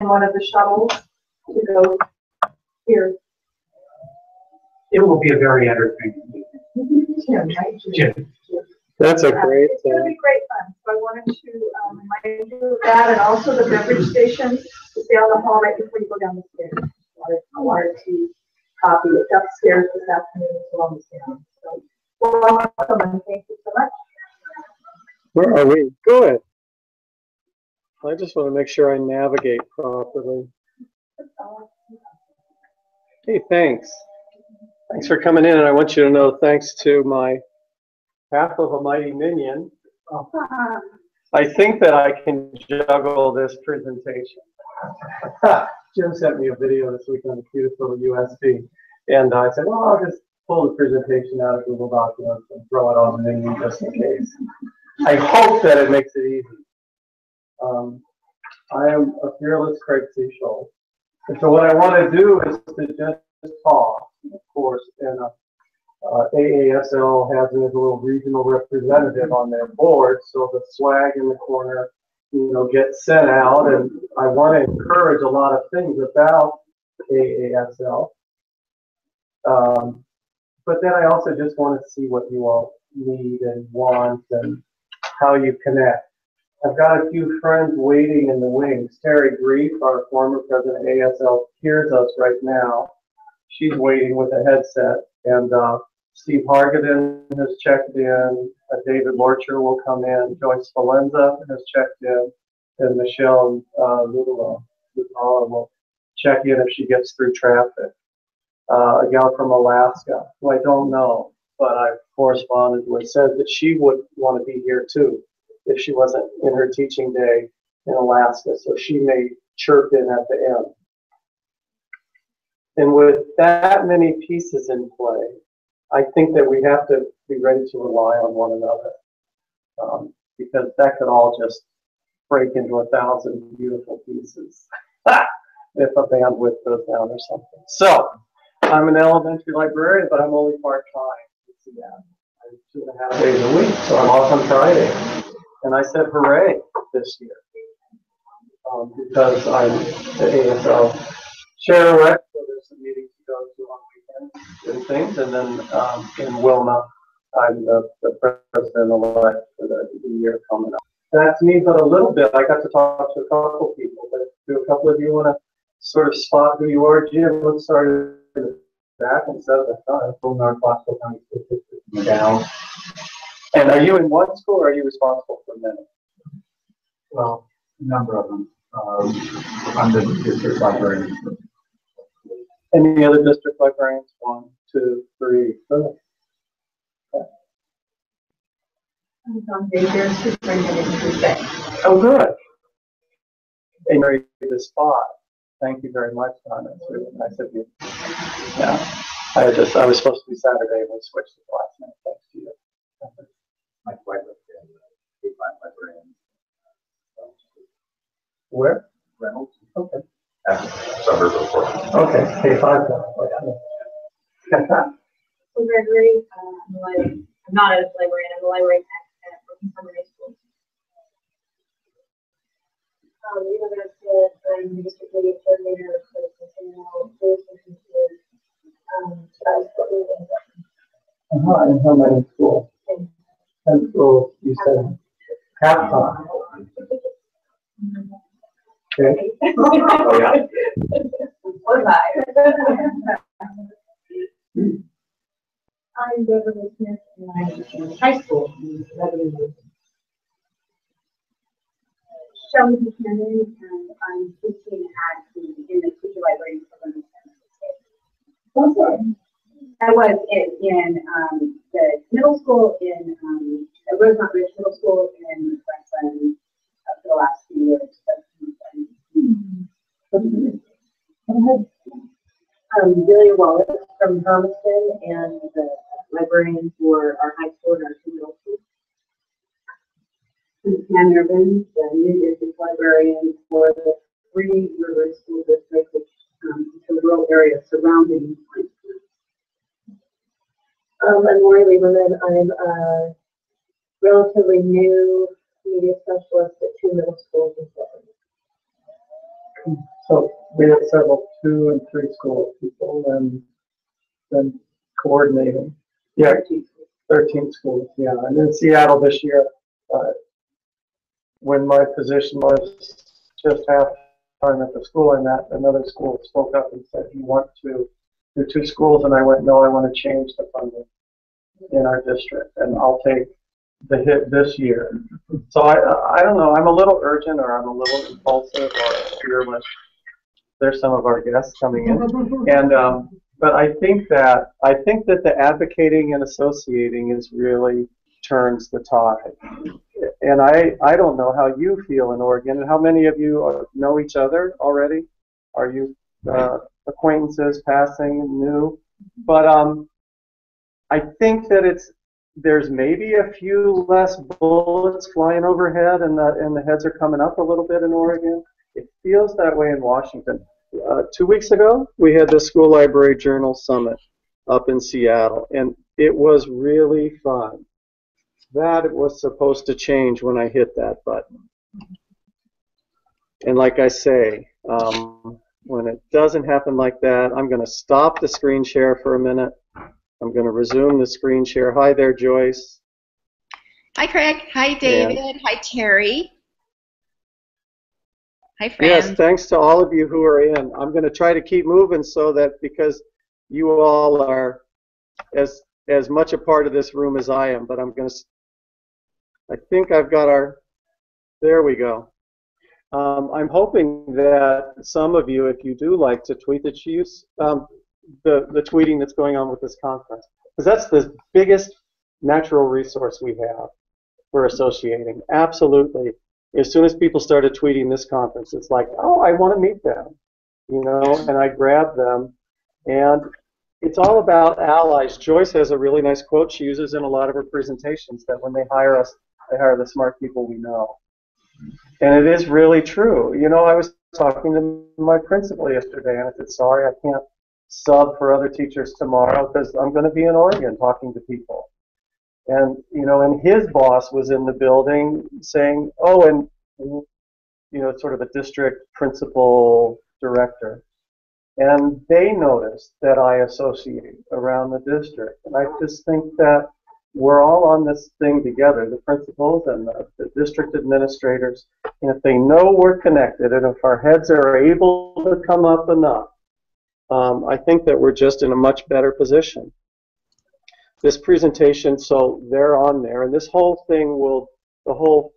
one of the shuttles to go here. It will be a very entertaining meeting. Jim, right? Jim. That's a great It's going to be great fun. So I wanted to remind you of that, and also the beverage station is down the hall right before you go down the stairs. I wanted to copy it upstairs this afternoon as well as down. So welcome and thank you so much. Where are we? Go ahead. I just want to make sure I navigate properly. Hey, thanks. Thanks for coming in, and I want you to know thanks to my half of a mighty minion. I think that I can juggle this presentation. Jim sent me a video this week on a beautiful USB, and I said, well, I'll just pull the presentation out of Google Documents and throw it on the menu just in case. I hope that it makes it easy. I am a fearless Craig C. Schultz. And so what I want to do is to just talk, of course, and AASL has a little regional representative on their board, so the swag in the corner, gets sent out, and I want to encourage a lot of things about AASL. But then I also just want to see what you all need and want and how you connect. I've got a few friends waiting in the wings. Terry Grief, our former president of AASL, hears us right now. She's waiting with a headset. And Steve Hargadon has checked in. David Lorcher will come in. Joyce Valenza has checked in. And Michelle Lula will check in if she gets through traffic. A gal from Alaska, who I don't know, but I've corresponded with, said that she would want to be here too if she wasn't in her teaching day in Alaska. So she may chirp in at the end. And with that many pieces in play, I think that we have to be ready to rely on one another, because that could all just break into 1,000 beautiful pieces if a bandwidth goes down or something. So I'm an elementary librarian, but I'm only part-time. I'm 2.5 days a week, so I'm off on Friday. And I said hooray this year, because I'm the ASL chair rep, so there's some meetings to go to on weekends and things. And then in WLMA, I'm the president-elect for the year coming up. That's me, but a little bit. I got to talk to a couple people, but do a couple of you want to sort of spot who you are? Jim, let's start back instead of the front. From our classical county down. And are you in one school, or are you responsible for many? Well, a number of them. I'm the district librarian. Any other district librarians? 1, 2, 3. Go ahead. Oh, good. And you're in the spot. Thank you very much, Don. That's really nice of you. Yeah. I was supposed to be Saturday, and we switched it last night. Thanks to you. My wife was a librarian. Where? Reynolds. Okay. Suburb of Portland. Okay. K5. So Gregory, I'm not a librarian. I'm a librarian at Brooklyn Summer High School. I'm the district media coordinator for the Centennial Association. And how many schools? 10 schools, you said half time. Okay. Oh, yeah. I'm Beverly Smith, and I'm in high school in Librarians. Shelley Buchanan, and I'm teaching in the teacher library program. I was in the middle school in Rosemont Ridge Middle School in Franklin for the last few years. Delia Wallace from Thomaston, and the librarian for our high school and our 2 middle schools. Pam Irvin, the new district librarian for the 3 river school districts, which the rural area surrounding high school. I'm Lori Lieberman. I'm a relatively new media specialist at 2 middle schools in Florida. So we have several 2 and 3 school people and then coordinating. Yeah, 13 schools, yeah. And in Seattle this year, when my position was just half time at the school I'm at, another school spoke up and said, "You want to do 2 schools?" And I went, "No, I want to change the funding in our district, and I'll take the hit this year." So I don't know. I'm a little urgent, or I'm a little impulsive, or fearless. There's some of our guests coming in, and but I think that the advocating and associating is really turns the tide. And I don't know how you feel in Oregon, and how many of you know each other already? Are you acquaintances, passing, new? But I think that there's maybe a few less bullets flying overhead, and the heads are coming up a little bit in Oregon. It feels that way in Washington. 2 weeks ago, we had the School Library Journal Summit up in Seattle, and it was really fun. That was supposed to change when I hit that button. And like I say, when it doesn't happen like that, I'm going to stop the screen share for a minute. I'm going to resume the screen share. Hi there, Joyce. Hi, Craig. Hi, David. And hi, Terry. Hi, friends. yes, thanks to all of you who are in. I'm going to try to keep moving so that, because you all are as much a part of this room as I am, but I think I've got there we go. I'm hoping that some of you, if you do like to tweet, that you use the tweeting that's going on with this conference, because that's the biggest natural resource we have for associating. Absolutely. As soon as people started tweeting this conference, it's like, oh, I want to meet them, and I grab them. And it's all about allies. Joyce has a really nice quote she uses in a lot of her presentations, that when they hire us, they hire the smart people we know. And it is really true. I was talking to my principal yesterday, and I said, sorry, I can't sub for other teachers tomorrow because I'm going to be in Oregon talking to people. And, and his boss was in the building saying, oh, and, sort of a district principal director. And they noticed that I associate around the district. And I just think that we're all on this thing together, the principals and the district administrators. And if they know we're connected, and if our heads are able to come up enough, I think that we're just in a much better position. This presentation, so they're on there, and this whole thing the whole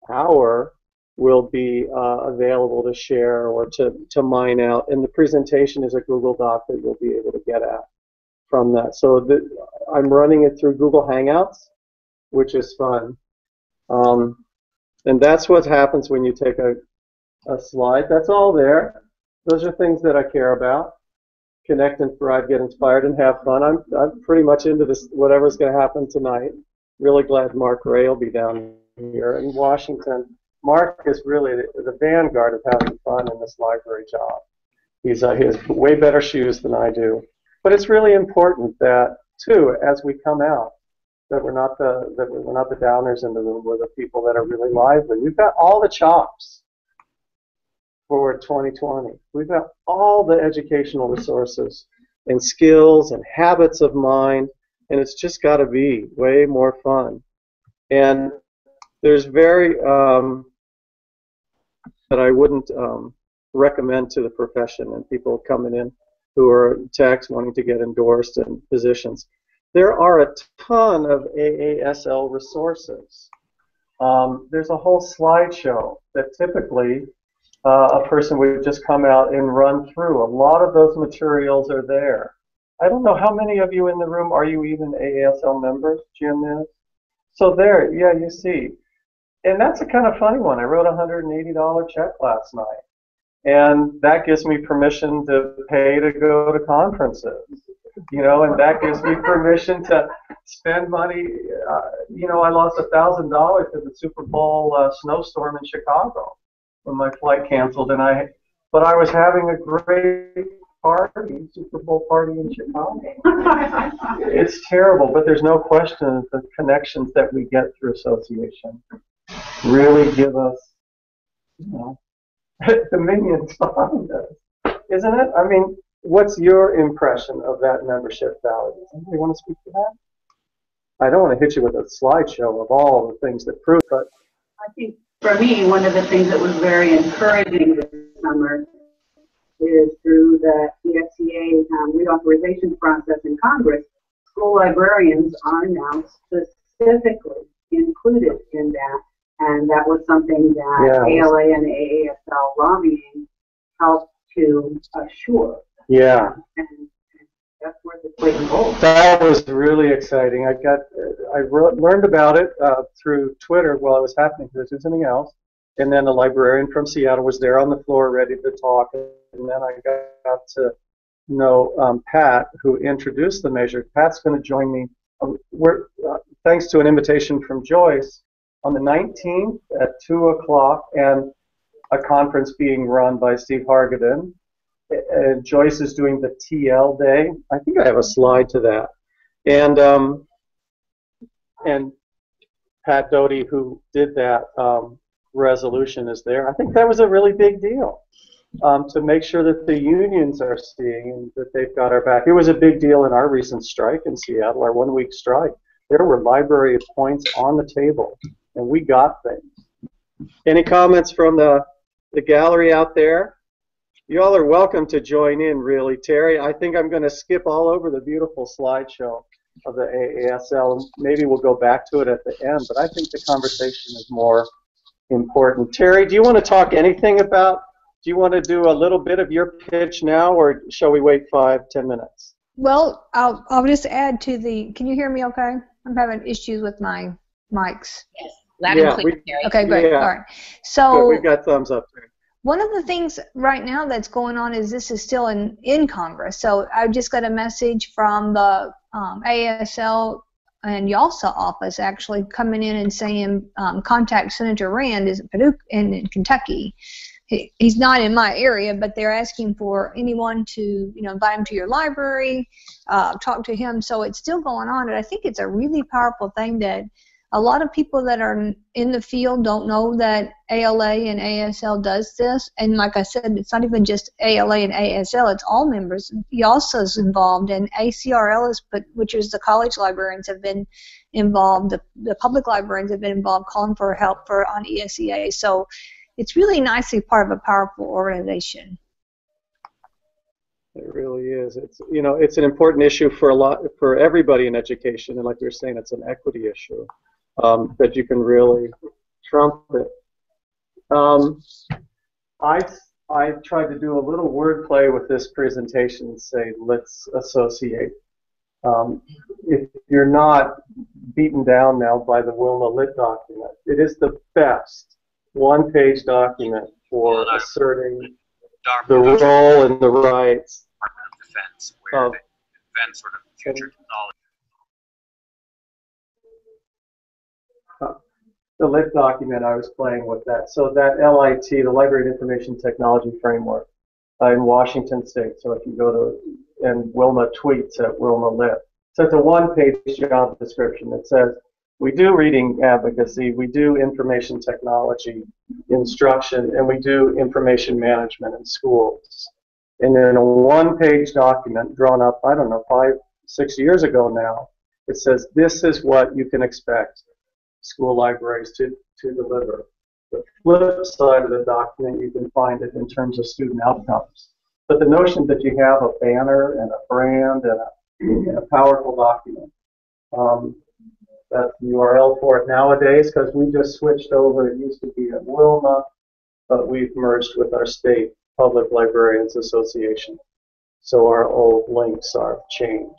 hour will be available to share or to mine out. And the presentation is a Google Doc that you'll be able to get at from that. So I'm running it through Google Hangouts, which is fun. And that's what happens when you take a slide. That's all there. Those are things that I care about. Connect and thrive, get inspired, and have fun. I'm pretty much into this, whatever's going to happen tonight. Really glad Mark Ray will be down here in Washington. Mark is really the vanguard of having fun in this library job. He has way better shoes than I do. But it's really important that, too, as we come out, that we're not the downers in the room. We're the people that are really lively. We've got all the chops for 2020. We've got all the educational resources and skills and habits of mind, and it's just got to be way more fun. And there's that I wouldn't recommend to the profession and people coming in who are techs wanting to get endorsed in positions. There are a ton of AASL resources. There's a whole slideshow that typically a person would just come out and run through. A lot of those materials are there. I don't know how many of you in the room, are you even AASL members? Jim is? So there, yeah, you see. And that's a kind of funny one. I wrote a $180 check last night. And that gives me permission to pay to go to conferences, and that gives me permission to spend money. I lost $1,000 at the Super Bowl snowstorm in Chicago when my flight canceled, but I was having a great party, Super Bowl party in Chicago. It's terrible, but there's no question that the connections that we get through association really give us, Dominion's behind us, isn't it? I mean, what's your impression of that membership ballot? Does anybody want to speak to that? I don't want to hit you with a slideshow of all the things that prove, but I think for me, one of the things that was very encouraging this summer is through the ESCA reauthorization process in Congress, school librarians are now specifically included in that. And that was something that ALA and AASL lobbying helped to assure. Yeah. And that's worth its weight in gold. That was really exciting. I learned about it through Twitter while it was happening because there was something else. And then a librarian from Seattle was there on the floor ready to talk. And then I got to know Pat, who introduced the measure. Pat's going to join me. Thanks to an invitation from Joyce, on the 19th at 2 o'clock, and a conference being run by Steve Hargadon. Joyce is doing the TL day. I think I have a slide to that. And Pat Doty, who did that resolution, is there. I think that was a really big deal to make sure that the unions are seeing and that they've got our back. It was a big deal in our recent strike in Seattle, our one-week strike. There were library points on the table, and we got things. Any comments from the gallery out there? You all are welcome to join in, really. Terry, I think I'm going to skip all over the beautiful slideshow of the AASL. Maybe we'll go back to it at the end, but I think the conversation is more important. Terry, do you want to talk anything about, do you want to do a little bit of your pitch now, or shall we wait 5-10 minutes? Well, I'll just add to the, can you hear me okay? I'm having issues with my mics. Yes, loud and clear, Terry. Okay, great. Yeah. All right. So good. We've got thumbs up there. One of the things right now that's going on is this is still in Congress. So I just got a message from the AASL and YALSA office actually coming in and saying contact Senator Rand is in Kentucky. He's not in my area, but they're asking for anyone to, invite him to your library, talk to him. So it's still going on, and I think it's a really powerful thing that a lot of people that are in the field don't know that ALA and ASL does this. And like I said, it's not even just ALA and ASL, it's all members. YALSA is involved, and ACRL which is the college librarians have been involved, the public librarians have been involved calling for help on ESEA. So it's really nice to be part of a powerful organization. It really is. It's an important issue for everybody in education, and like you're saying, it's an equity issue that you can really trump it. I tried to do a little wordplay with this presentation and say, let's associate. If you're not beaten down now by the WLMA lit document, it is the best one-page document for asserting the role and the rights defense, where they invent sort of future technology. The lit document, I was playing with that. So that LIT, the Library and Information Technology Framework in Washington State. So if you go to, and WLMA tweets at WLMA lit. So it's a one-page job description that says, we do reading advocacy, we do information technology instruction, and we do information management in schools. And in a one-page document drawn up, I don't know, 5-6 years ago now, it says this is what you can expect school libraries to deliver. The flip side of the document, you can find it in terms of student outcomes. But the notion that you have a banner and a brand and a powerful document, that's the URL for it nowadays, because we just switched over. It used to be at WLMA, but we've merged with our state Public Librarians Association. So our old links are changed.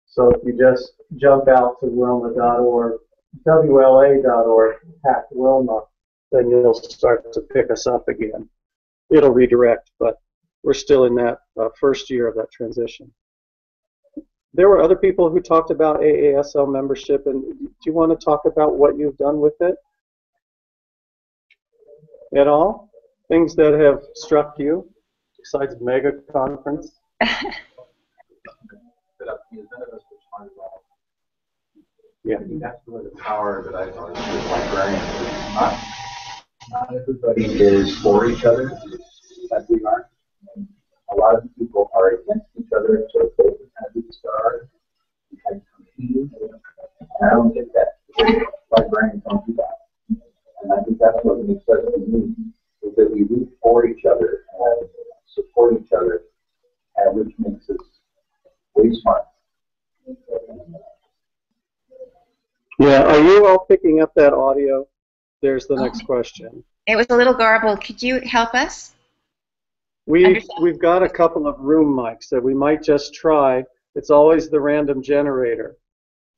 So if you just jump out to WLMA.org, WLA.org, hack WLMA, then you'll start to pick us up again. It'll redirect, but we're still in that first year of that transition. There were other people who talked about AASL membership, and do you want to talk about what you've done with it at all? Things that have struck you, besides mega conference? Yeah, I think that's really the power that I thought with librarians. It's not not everybody is for each other, as we are. A lot of people are against each other, so they kind of do the star, and compete. And I don't get that. Librarians don't do that. And I think that's what makes us unique, is that we root for each other and support each other, and which makes us way smart. Yeah, are you all picking up that audio? There's the next question. It was a little garbled. Could you help us? We've got a couple of room mics that we might just try. It's always the random generator.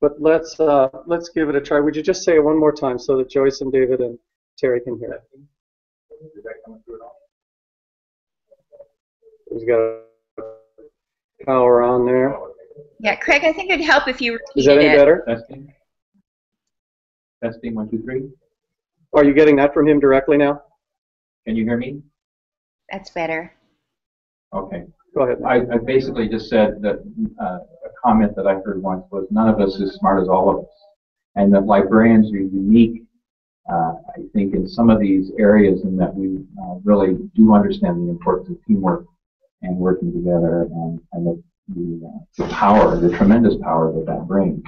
But let's give it a try. Would you just say it one more time so that Joyce and David and Terry can hear it? Is that coming through at all? We've got power on there. Yeah, Craig, I think it'd help if you repeated Is that any better? Testing. Testing, 1, 2, 3. Are you getting that from him directly now? Can you hear me? That's better. Okay. Go ahead. I basically just said that a comment that I heard once was, none of us is smart as all of us. And that librarians are unique, I think, in some of these areas, in that we really do understand the importance of teamwork and working together, and the power, the tremendous power that brings.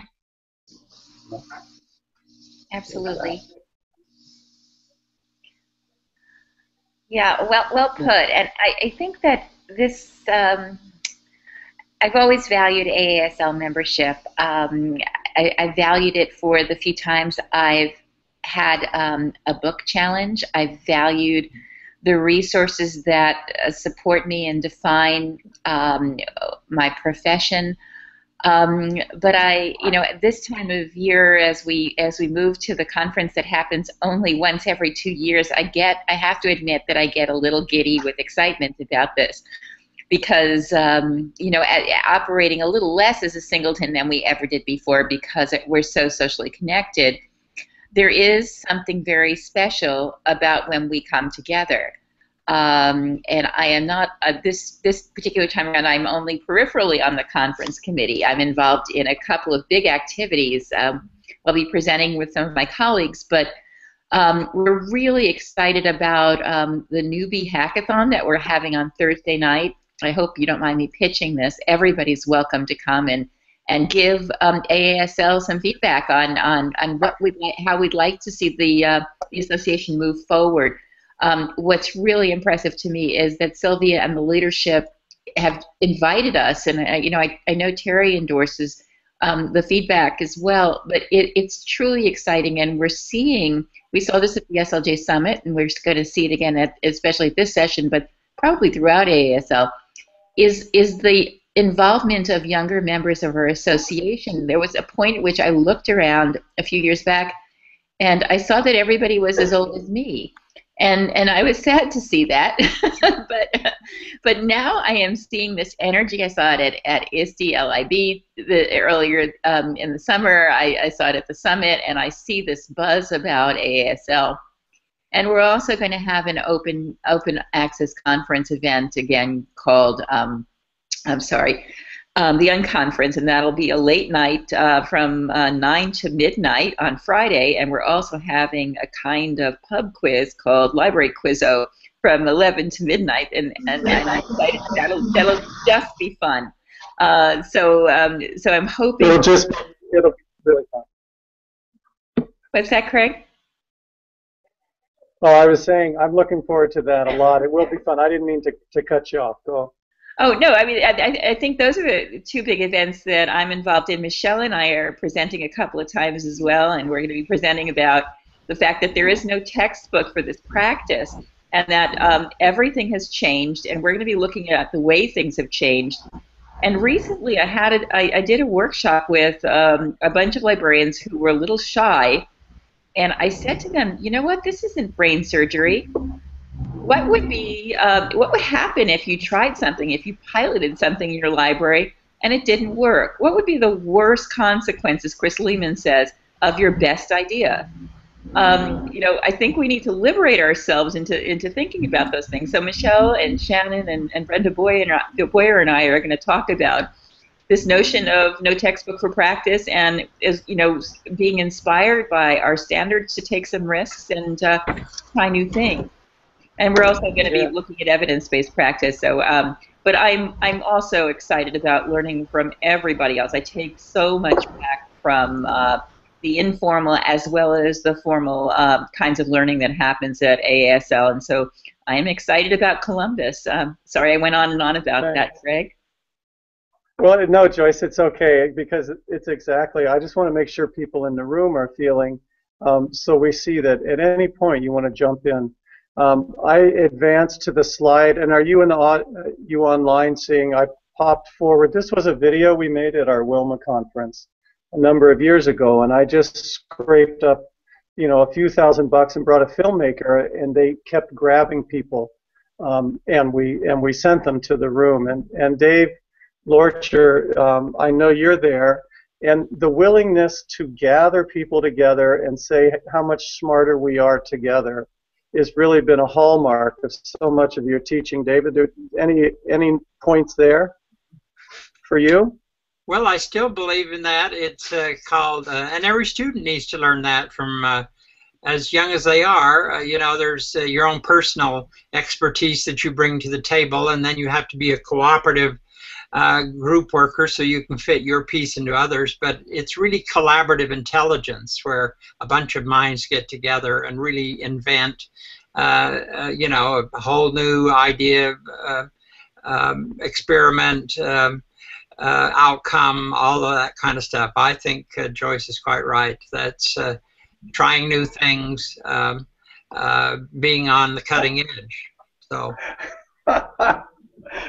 Absolutely. Yeah, well put. And I think that this, I've always valued AASL membership. I valued it for the few times I've had a book challenge. I've valued the resources that support me and define my profession. But at this time of year, as we move to the conference that happens only once every 2 years, I have to admit that I get a little giddy with excitement about this, because operating a little less as a singleton than we ever did before, because we're so socially connected, there is something very special about when we come together. And I am not, this particular time around, I'm only peripherally on the conference committee. I'm involved in a couple of big activities. I'll be presenting with some of my colleagues, but we're really excited about the newbie hackathon that we're having on Thursday night. I hope you don't mind me pitching this. Everybody's welcome to come and give AASL some feedback on how we'd like to see the association move forward. What's really impressive to me is that Sylvia and the leadership have invited us, and I know Terry endorses the feedback as well, but it's truly exciting, and we saw this at the SLJ Summit, and we're going to see it again especially at this session, but probably throughout AASL, is the involvement of younger members of our association. There was a point at which I looked around a few years back, and I saw that everybody was as old as me. And I was sad to see that, but now I am seeing this energy. I saw it at ISTE LIB earlier in the summer. I saw it at the summit, and I see this buzz about AASL. And we're also going to have an open access conference event again called the Unconference, and that'll be a late night from 9 to midnight on Friday, and we're also having a kind of pub quiz called Library Quizzo from 11 to midnight, and I'm excited. That'll just be fun. So I'm hoping it'll be really fun. What's that, Craig? Oh, I was saying I'm looking forward to that a lot. It will be fun. I didn't mean to cut you off. Go. Oh, no, I mean, I think those are the two big events that I'm involved in. Michelle and I are presenting a couple of times as well, and we're going to be presenting about the fact that there is no textbook for this practice, and that everything has changed, and we're going to be looking at the way things have changed. And recently I did a workshop with a bunch of librarians who were a little shy, and I said to them, you know what, this isn't brain surgery. What would happen if you tried something, if you piloted something in your library and it didn't work? What would be the worst consequences, Chris Lehman says, of your best idea? I think we need to liberate ourselves into thinking about those things. So Michelle and Shannon and Brenda Boyer and I are going to talk about this notion of no textbook for practice, and is, you know, being inspired by our standards to take some risks and try new things. And we're also going to be looking at evidence-based practice. So, but I'm also excited about learning from everybody else. I take so much back from the informal as well as the formal kinds of learning that happens at AASL, and so I am excited about Columbus. Sorry, I went on and on about that, Greg. Well, no, Joyce, it's okay, because it's exactly, I just want to make sure people in the room are feeling, so we see that at any point you want to jump in. I advanced to the slide, and are you you online seeing I popped forward? This was a video we made at our WLMA conference a number of years ago, and I just scraped up, you know, a few $1,000 and brought a filmmaker, and they kept grabbing people, and we sent them to the room. And Dave Lorcher, I know you're there, and the willingness to gather people together and say how much smarter we are together has really been a hallmark of so much of your teaching. David, any points there for you? Well, I still believe in that. It's called, and every student needs to learn that from as young as they are. You know, there's your own personal expertise that you bring to the table, and then you have to be a cooperative group worker so you can fit your piece into others. But it's really collaborative intelligence where a bunch of minds get together and really invent, you know, a whole new idea, experiment, outcome, all of that kind of stuff. I think Joyce is quite right. That's trying new things, being on the cutting edge. So.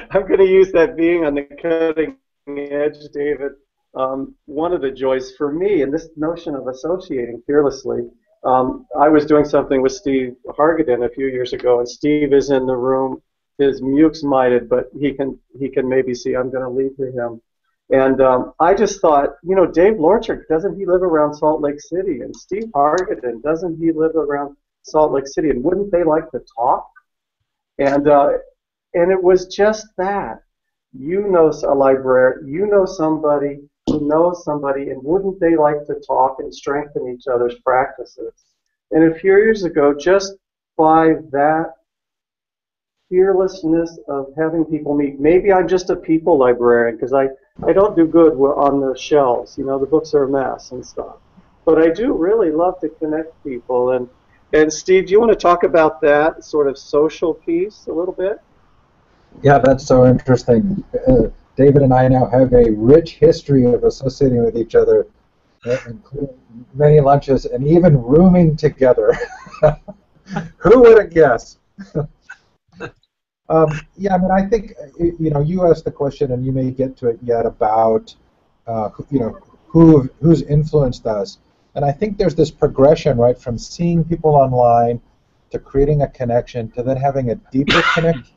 I'm going to use that being on the cutting edge, David. One of the joys for me in this notion of associating fearlessly, I was doing something with Steve Hargadin a few years ago, and Steve is in the room. His mute's muted, but he can maybe see. I'm going to leave to him. And I just thought, you know, Dave Lorcher, doesn't he live around Salt Lake City? And Steve Hargadin, doesn't he live around Salt Lake City? And wouldn't they like to talk? And it was just that. You know a librarian, you know somebody who knows somebody, and wouldn't they like to talk and strengthen each other's practices? And a few years ago, just by that fearlessness of having people meet, maybe I'm just a people librarian because I don't do good on the shelves. You know, the books are a mess and stuff. But I do really love to connect people. And Steve, do you want to talk about that sort of social piece a little bit? Yeah, that's so interesting. David and I now have a rich history of associating with each other, including many lunches and even rooming together. Who would have guessed? Yeah, I mean, I think, you know, you asked the question, and you may get to it yet, about, you know, who's influenced us. And I think there's this progression, right, from seeing people online to creating a connection to then having a deeper connection.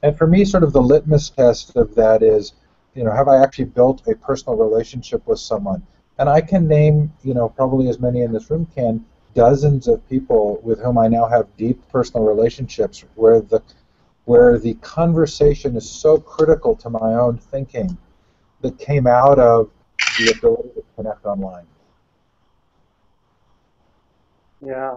And for me, sort of the litmus test of that is, you know, have I actually built a personal relationship with someone? And I can name, you know, probably as many in this room can, dozens of people with whom I now have deep personal relationships where the conversation is so critical to my own thinking that came out of the ability to connect online. Yeah.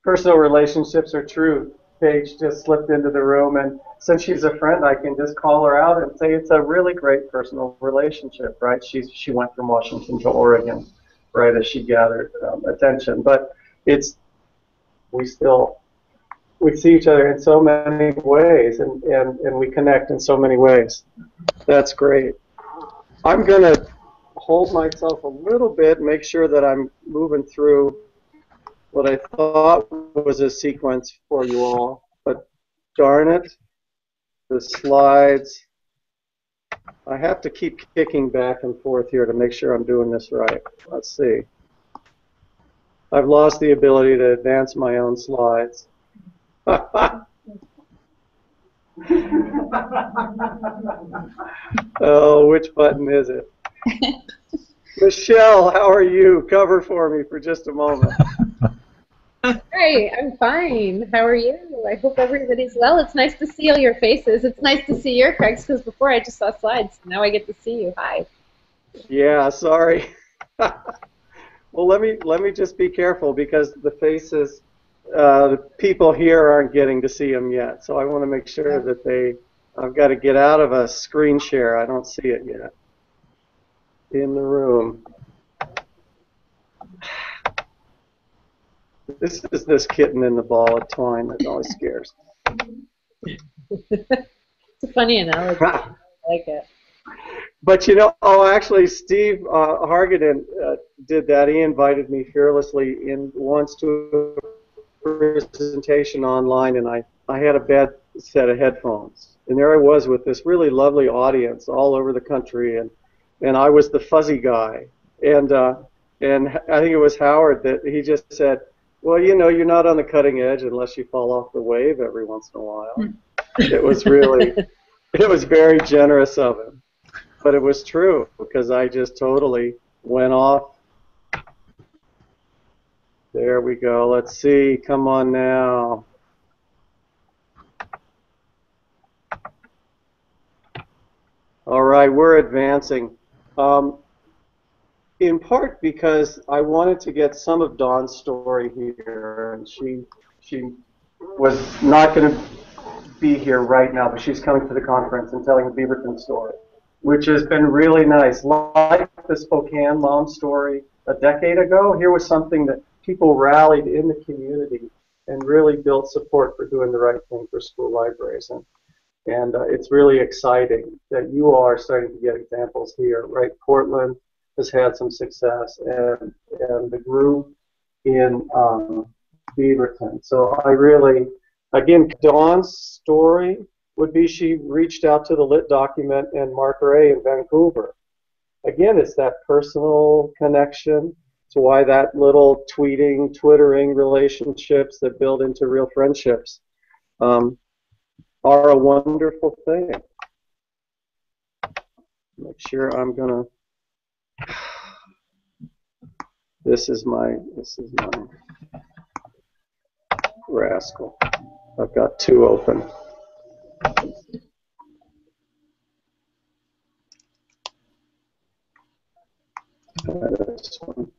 Personal relationships are true. Paige just slipped into the room, and since she's a friend, I can just call her out and say it's a really great personal relationship, right? She went from Washington to Oregon, right, as she gathered attention. But we see each other in so many ways, and we connect in so many ways. That's great. I'm going to hold myself a little bit, make sure that I'm moving through what I thought was a sequence for you all, but darn it, the slides. I have to keep kicking back and forth here to make sure I'm doing this right. Let's see. I've lost the ability to advance my own slides. Oh, which button is it? Michelle, how are you? Cover for me for just a moment. Hi, I'm fine. How are you? I hope everybody's well. It's nice to see all your faces. It's nice to see your Craig's, because before I just saw slides. Now I get to see you. Hi. Yeah, sorry. Well, let me just be careful because the faces, the people here aren't getting to see them yet. So I want to make sure that I've got to get out of a screen share. I don't see it yet in the room. This is this kitten in the ball of twine that always scares. It's a funny analogy. I like it. But actually, Steve Hargadon did that. He invited me fearlessly in once to a presentation online, and I had a bad set of headphones. And there I was with this really lovely audience all over the country, and I was the fuzzy guy. And I think it was Howard that he just said, well, you're not on the cutting edge unless you fall off the wave every once in a while. It was very generous of him. But it was true, because I just totally went off. There we go. Let's see. Come on now. All right, we're advancing. In part because I wanted to get some of Dawn's story here, and she was not going to be here right now, but she's coming to the conference and telling the Beaverton story, which has been really nice. Like the Spokane mom story a decade ago, here was something that people rallied in the community and really built support for doing the right thing for school libraries. And it's really exciting that you all are starting to get examples here, right? Portland has had some success, and the group in Beaverton. So I really, again, Dawn's story would be she reached out to the LIT document and Mark Ray in Vancouver. Again, it's that personal connection. It's why that little twittering relationships that build into real friendships are a wonderful thing. Make sure I'm gonna. This is my rascal. I've got two open. This one.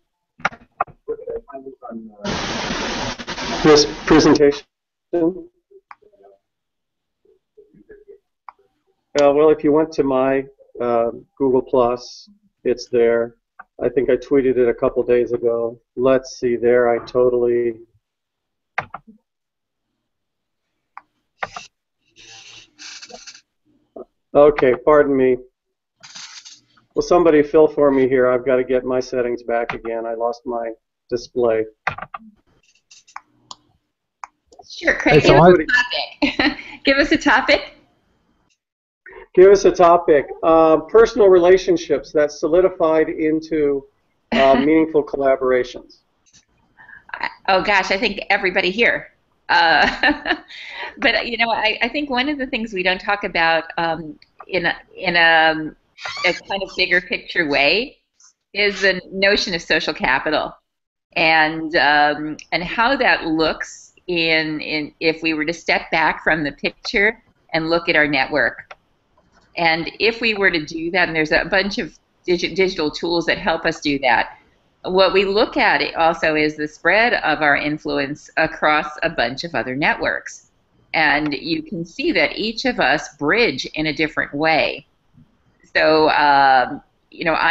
This presentation. Well, if you went to my Google Plus, it's there. I think I tweeted it a couple days ago. Let's see there. I totally. Okay, pardon me. Will somebody fill for me here? I've got to get my settings back again. I lost my display. Sure, Craig, give us a topic. Give us a topic. Give us a topic. Personal relationships that solidified into meaningful collaborations. Oh gosh, I think everybody here. But I think one of the things we don't talk about in a kind of bigger picture way is the notion of social capital, and how that looks in if we were to step back from the picture and look at our network. And if we were to do that, and there's a bunch of digital tools that help us do that, what we look at also is the spread of our influence across a bunch of other networks. And you can see that each of us bridge in a different way. So, I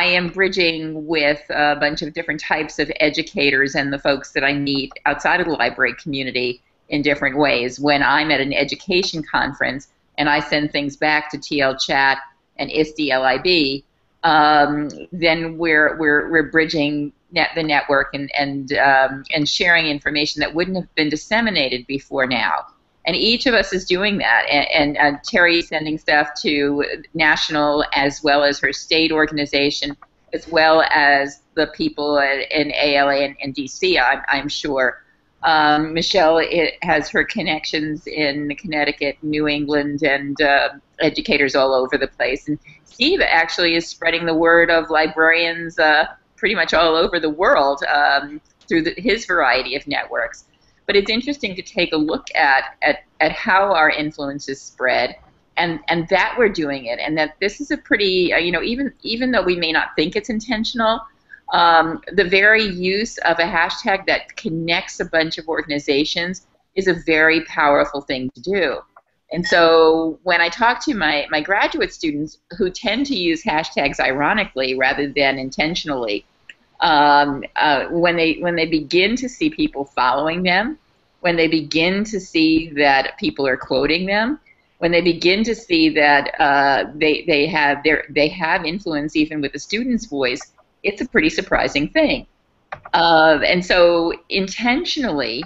am bridging with a bunch of different types of educators and the folks that I meet outside of the library community in different ways. When I'm at an education conference and I send things back to TL Chat and ISTE LIB, then we're bridging the network and sharing information that wouldn't have been disseminated before now. And each of us is doing that. And Terry's sending stuff to national as well as her state organization, as well as the people in ALA and DC, I'm sure. Michelle has her connections in Connecticut, New England, and educators all over the place. And Steve actually is spreading the word of librarians pretty much all over the world through his variety of networks. but it's interesting to take a look at how our influence is spread, and that we're doing it, and that this is a pretty, even though we may not think it's intentional, the very use of a hashtag that connects a bunch of organizations is a very powerful thing to do. And so when I talk to my graduate students who tend to use hashtags ironically rather than intentionally, when they begin to see people following them, when they begin to see that people are quoting them, when they begin to see that they have influence even with the student's voice, it's a pretty surprising thing. And so intentionally,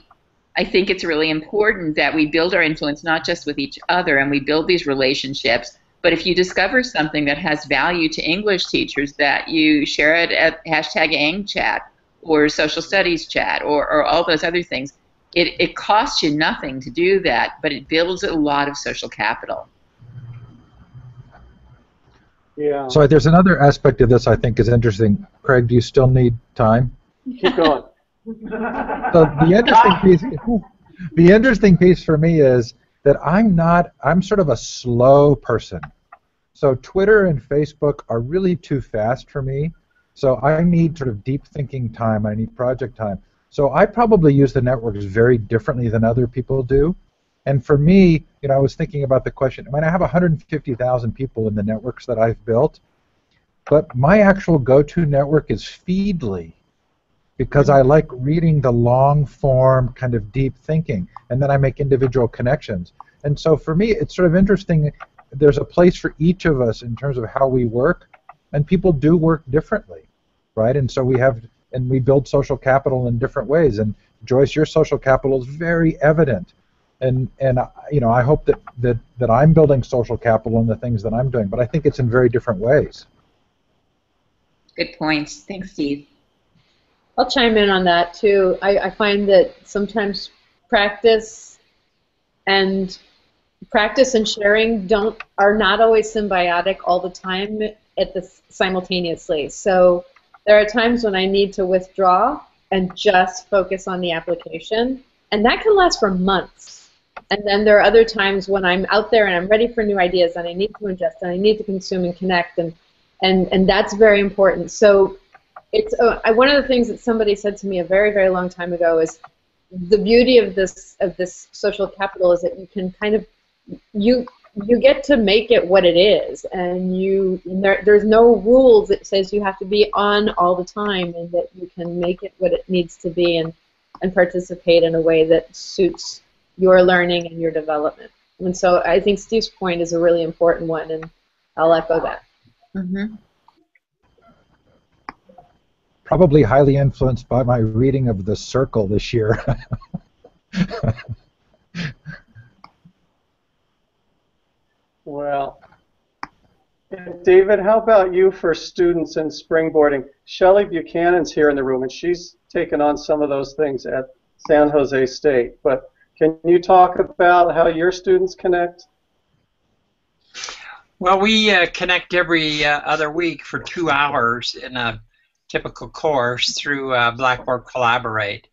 I think it's really important that we build our influence not just with each other and we build these relationships, but if you discover something that has value to English teachers, that you share it at hashtag #AngChat or social studies chat or all those other things. It costs you nothing to do that, but it builds a lot of social capital. Yeah. So there's another aspect of this I think is interesting. Craig, do you still need time? Keep going. So the interesting piece for me is that I'm sort of a slow person. So Twitter and Facebook are really too fast for me. So I need sort of deep thinking time. I need project time. So I probably use the networks very differently than other people do. And for me, I was thinking about the question, I have 150,000 people in the networks that I've built, but my actual go-to network is Feedly, because I like reading the long-form kind of deep thinking, and then I make individual connections. And so for me, it's sort of interesting. There's a place for each of us in terms of how we work, and people do work differently, right? And so we build social capital in different ways. And Joyce, your social capital is very evident. And I hope that I'm building social capital in the things that I'm doing, but I think it's in very different ways. Good points. Thanks, Steve. I'll chime in on that too. I find that sometimes practice and sharing are not always symbiotic all the time simultaneously. So there are times when I need to withdraw and just focus on the application, and that can last for months. And then there are other times when I'm out there and I'm ready for new ideas and I need to ingest and I need to consume and connect, and that's very important. So it's one of the things that somebody said to me a very, very long time ago is the beauty of this social capital is that you can kind of you get to make it what it is, and there's no rules that says you have to be on all the time, and that you can make it what it needs to be and participate in a way that suits your learning and your development. And so I think Steve's point is a really important one, and I'll echo that. Mm-hmm. Probably highly influenced by my reading of The Circle this year. Well, and David, how about you for students and springboarding? Shelley Buchanan's here in the room, and she's taken on some of those things at San Jose State. But can you talk about how your students connect? Well, we connect every other week for 2 hours in a typical course through Blackboard Collaborate.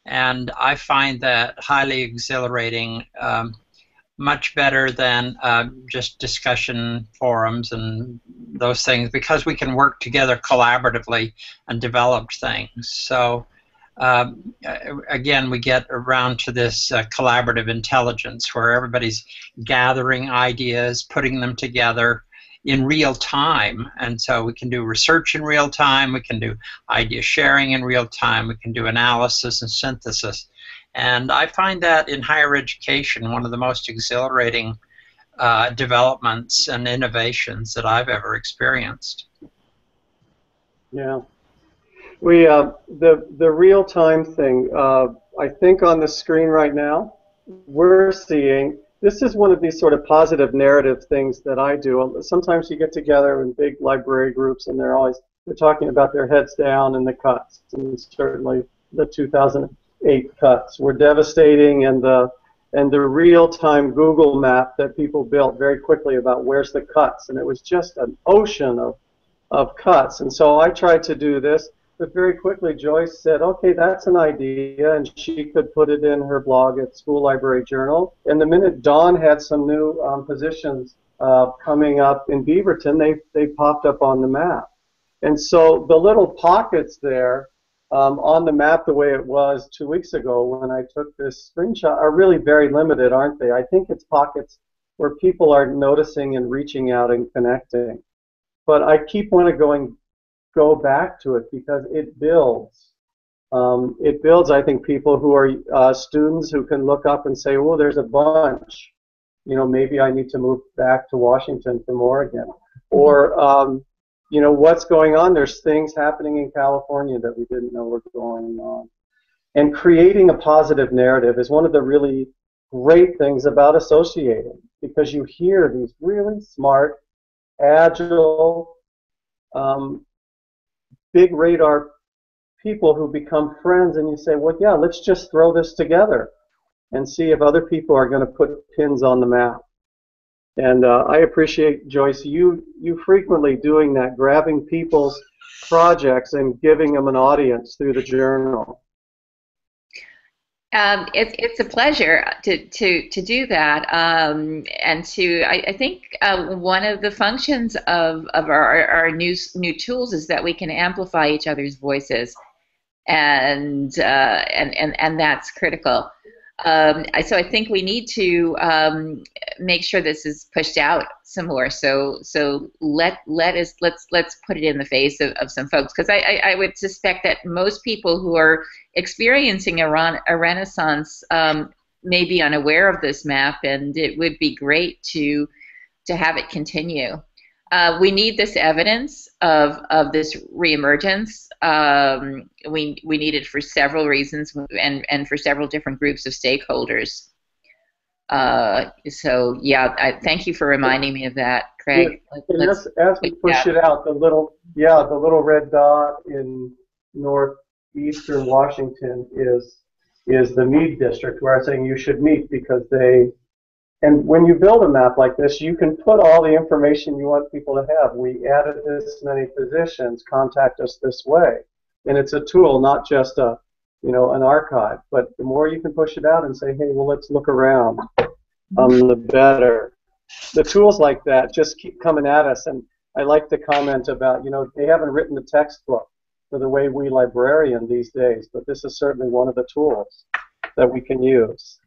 And I find that highly exhilarating, much better than just discussion forums and those things, because we can work together collaboratively and develop things. So again, we get around to this collaborative intelligence where everybody's gathering ideas, putting them together in real time. And so we can do research in real time, we can do idea sharing in real time, we can do analysis and synthesis. And I find that in higher education one of the most exhilarating developments and innovations that I've ever experienced. Yeah. We the real-time thing, I think on the screen right now, we're seeing, this is one of these sort of positive narrative things that I do. Sometimes you get together in big library groups and they're talking about their heads down and the cuts, and certainly the 2008 cuts were devastating, and the real-time Google map that people built very quickly about where's the cuts, and it was just an ocean of cuts. And so I tried to do this. very quickly Joyce said, okay, that's an idea, and she could put it in her blog at School Library Journal. And the minute Dawn had some new positions coming up in Beaverton, they popped up on the map. And so the little pockets there on the map, the way it was 2 weeks ago when I took this screenshot, are really very limited, aren't they? I think it's pockets where people are noticing and reaching out and connecting. But I keep wanting to go back to it because it builds. It builds, I think, people who are students who can look up and say, oh, there's a bunch. You know, maybe I need to move back to Washington from Oregon. Or, you know, what's going on? There's things happening in California that we didn't know were going on. And creating a positive narrative is one of the really great things about associating, because you hear these really smart, agile, big radar people who become friends, and you say, well, yeah, let's just throw this together and see if other people are going to put pins on the map. And I appreciate, Joyce, you frequently doing that, grabbing people's projects and giving them an audience through the journal. It's a pleasure to do that, and I think one of the functions of our new tools is that we can amplify each other's voices, and that's critical. So I think we need to make sure this is pushed out some more. So let's put it in the face of some folks, because I would suspect that most people who are experiencing a renaissance may be unaware of this map, and it would be great to have it continue. We need this evidence of this reemergence. We need it for several reasons and for several different groups of stakeholders. So yeah, thank you for reminding me of that, Craig. Yeah, as we push it out, the little red dot in northeastern Washington is the Meade district, where I'm saying you should meet, because and when you build a map like this, you can put all the information you want people to have. We added this many positions, contact us this way. And it's a tool, not just an archive. But the more you can push it out and say, hey, well, let's look around, the better. The tools like that just keep coming at us. And I like the comment about, they haven't written the textbook for the way we librarian these days, but this is certainly one of the tools that we can use.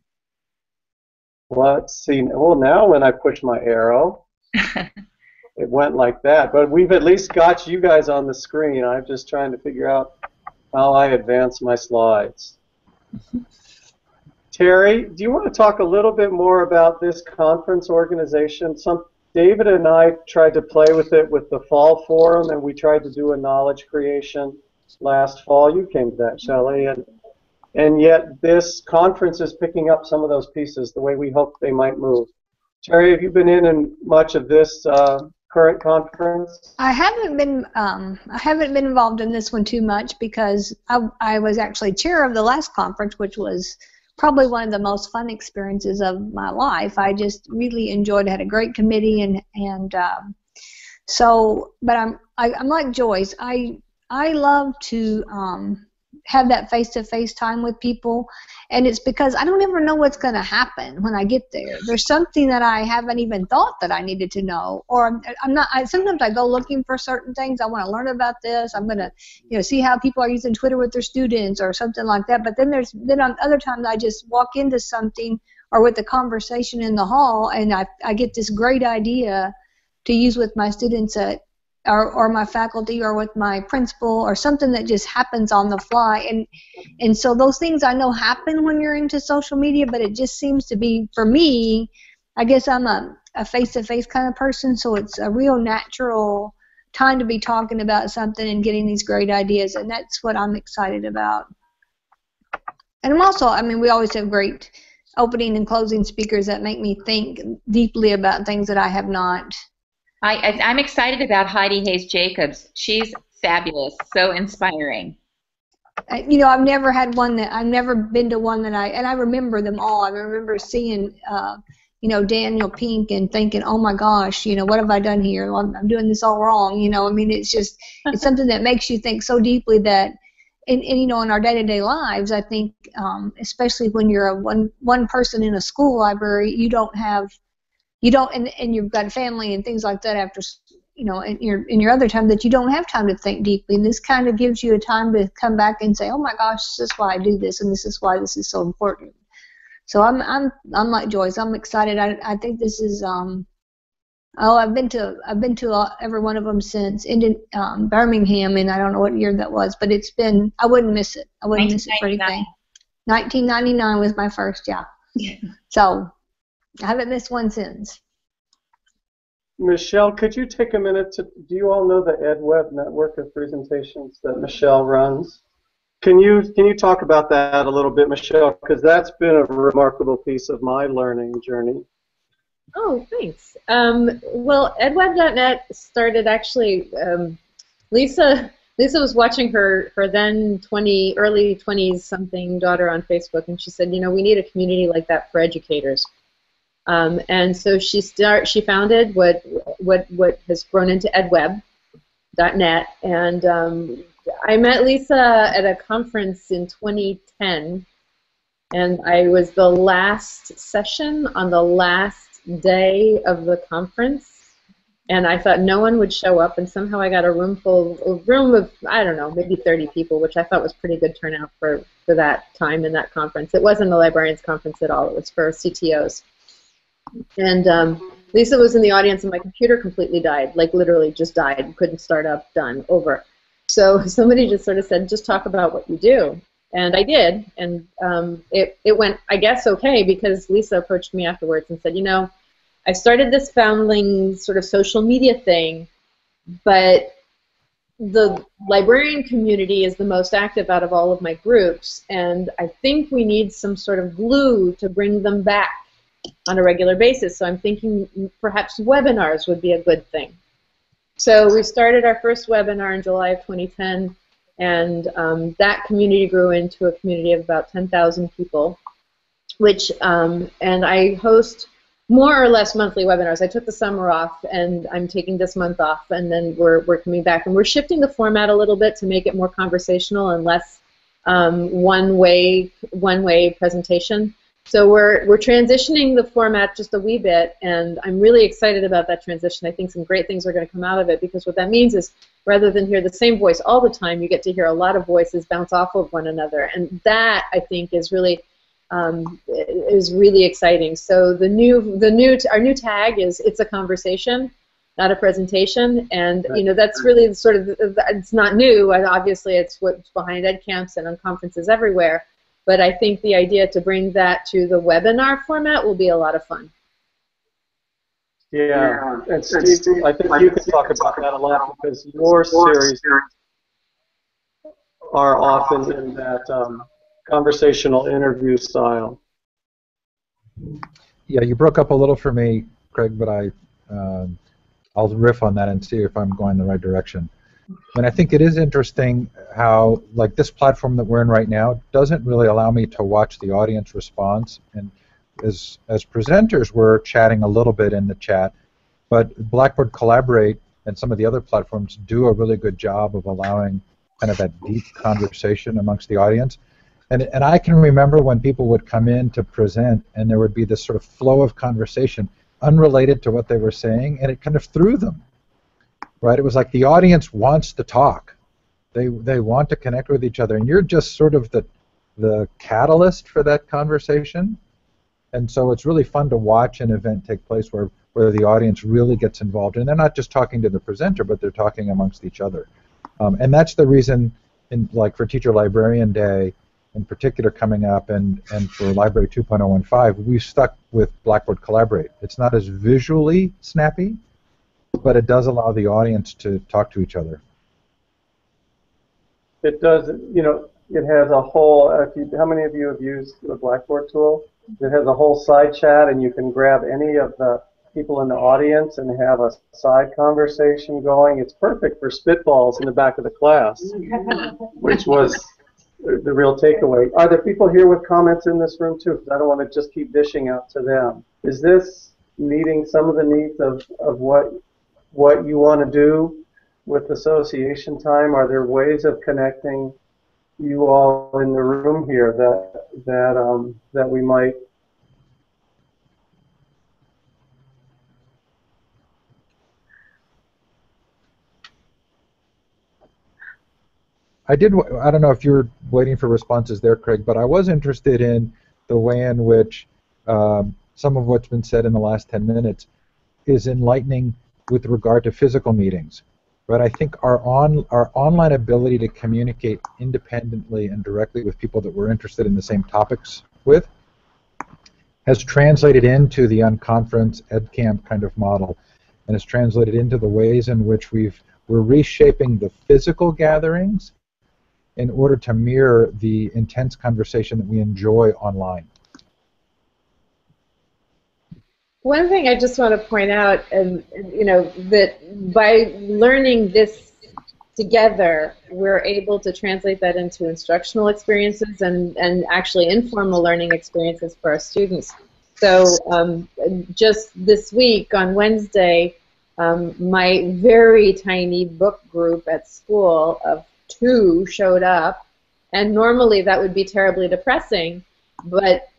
Let's see. Well, now when I push my arrow, it went like that. But we've at least got you guys on the screen. I'm just trying to figure out how I advance my slides. Terry, do you want to talk a little bit more about this conference organization? David and I tried to play with it with the fall forum, and we tried to do a knowledge creation last fall. You came to that, Shelley, and yet this conference is picking up some of those pieces the way we hoped they might move. Terry, have you been in much of this current conference? I haven't been involved in this one too much, because I was actually chair of the last conference, which was probably one of the most fun experiences of my life. I just really enjoyed it. Had a great committee, but I'm like Joyce. I love to have that face-to-face time with people, and it's because I don't ever know what's going to happen when I get there. There's something that I haven't even thought that I needed to know, or sometimes I go looking for certain things. I want to learn about this. I'm going to see how people are using Twitter with their students or something like that. But then on other times I just walk into something or with the conversation in the hall, and I get this great idea to use with my students or my faculty, or with my principal, or something that just happens on the fly. And so those things I know happen when you're into social media, but it just seems to be, for me, I guess I'm a face-to-face kind of person, so it's a real natural time to be talking about something and getting these great ideas, and that's what I'm excited about. And I'm also, we always have great opening and closing speakers that make me think deeply about things that I have not. I'm excited about Heidi Hayes Jacobs. She's fabulous, so inspiring. I've never been to one and I remember them all. I remember seeing Daniel Pink and thinking, oh my gosh, what have I done here? Well, I'm doing this all wrong. I mean, it's something that makes you think so deeply that, and in our day-to-day lives, I think, especially when you're a one person in a school library, and you've got a family and things like that after, in your other time, that you don't have time to think deeply. And this kind of gives you a time to come back and say, oh my gosh, this is why I do this, and this is why this is so important. So I'm like Joyce. I'm excited. I think this is I've been to every one of them since Birmingham, and I don't know what year that was, but I wouldn't miss it. I wouldn't miss it for anything. 1999 was my first, yeah. So I haven't missed one since. Michelle, could you take a minute do you all know the EdWeb network of presentations that Michelle runs? Can you talk about that a little bit, Michelle? Because that's been a remarkable piece of my learning journey. Oh, thanks. Well, edweb.net started actually, Lisa was watching her then early 20s something daughter on Facebook, and she said, we need a community like that for educators. And so she founded what has grown into edweb.net, and I met Lisa at a conference in 2010, and I was the last session on the last day of the conference, and I thought no one would show up, and somehow I got a room of, I don't know, maybe 30 people, which I thought was pretty good turnout for that time in that conference. It wasn't a librarians conference at all. It was for CTOs. And Lisa was in the audience, and my computer completely died, like literally just died, couldn't start up, done, over. So somebody just sort of said, just talk about what you do. And I did, and it went, I guess, okay, because Lisa approached me afterwards and said, I started this foundling sort of social media thing, but the librarian community is the most active out of all of my groups, and I think we need some sort of glue to bring them back on a regular basis. So I'm thinking perhaps webinars would be a good thing. So we started our first webinar in July of 2010, and that community grew into a community of about 10,000 people, which, and I host more or less monthly webinars. I took the summer off, and I'm taking this month off, and then we're coming back, and we're shifting the format a little bit to make it more conversational and less one-way presentation. So we're transitioning the format just a wee bit, and I'm really excited about that transition. I think some great things are going to come out of it, because what that means is rather than hear the same voice all the time, you get to hear a lot of voices bounce off of one another, and that, I think, is really exciting. So our new tag is "It's a conversation, not a presentation," and that's really sort of, it's not new. Obviously, it's what's behind ed camps and on conferences everywhere. But I think the idea to bring that to the webinar format will be a lot of fun. Yeah, and Steve, I think you can talk about that a lot, because your series are often in that conversational interview style. Yeah, you broke up a little for me, Craig, but I'll riff on that and see if I'm going the right direction. And I think it is interesting how, like, this platform that we're in right now doesn't really allow me to watch the audience response. And as presenters, we're chatting a little bit in the chat, but Blackboard Collaborate and some of the other platforms do a really good job of allowing kind of that deep conversation amongst the audience. And I can remember when people would come in to present, and there would be this sort of flow of conversation unrelated to what they were saying, and it kind of threw them. Right? It was like the audience wants to talk. They want to connect with each other, and you're just sort of the catalyst for that conversation. And so it's really fun to watch an event take place where the audience really gets involved, and they're not just talking to the presenter, but they're talking amongst each other. And that's the reason, for Teacher Librarian Day, in particular, coming up, and for Library 2.015, we stuck with Blackboard Collaborate. It's not as visually snappy, but it does allow the audience to talk to each other. It does, it has a whole, how many of you have used the Blackboard tool? It has a whole side chat, and you can grab any of the people in the audience and have a side conversation going. It's perfect for spitballs in the back of the class, which was the real takeaway. Are there people here with comments in this room too? Because I don't want to just keep dishing out to them. Is this meeting some of the needs of what you want to do with association time? Are there ways of connecting you all in the room here that we might? I don't know if you're waiting for responses there, Craig, but I was interested in the way in which some of what's been said in the last 10 minutes is enlightening with regard to physical meetings. But I think our online ability to communicate independently and directly with people that we're interested in the same topics with has translated into the unconference EdCamp kind of model, and has translated into the ways in which we're reshaping the physical gatherings in order to mirror the intense conversation that we enjoy online. One thing I just want to point out, and that by learning this together, we're able to translate that into instructional experiences and actually informal learning experiences for our students. So just this week on Wednesday, my very tiny book group at school of 2 showed up, and normally that would be terribly depressing, but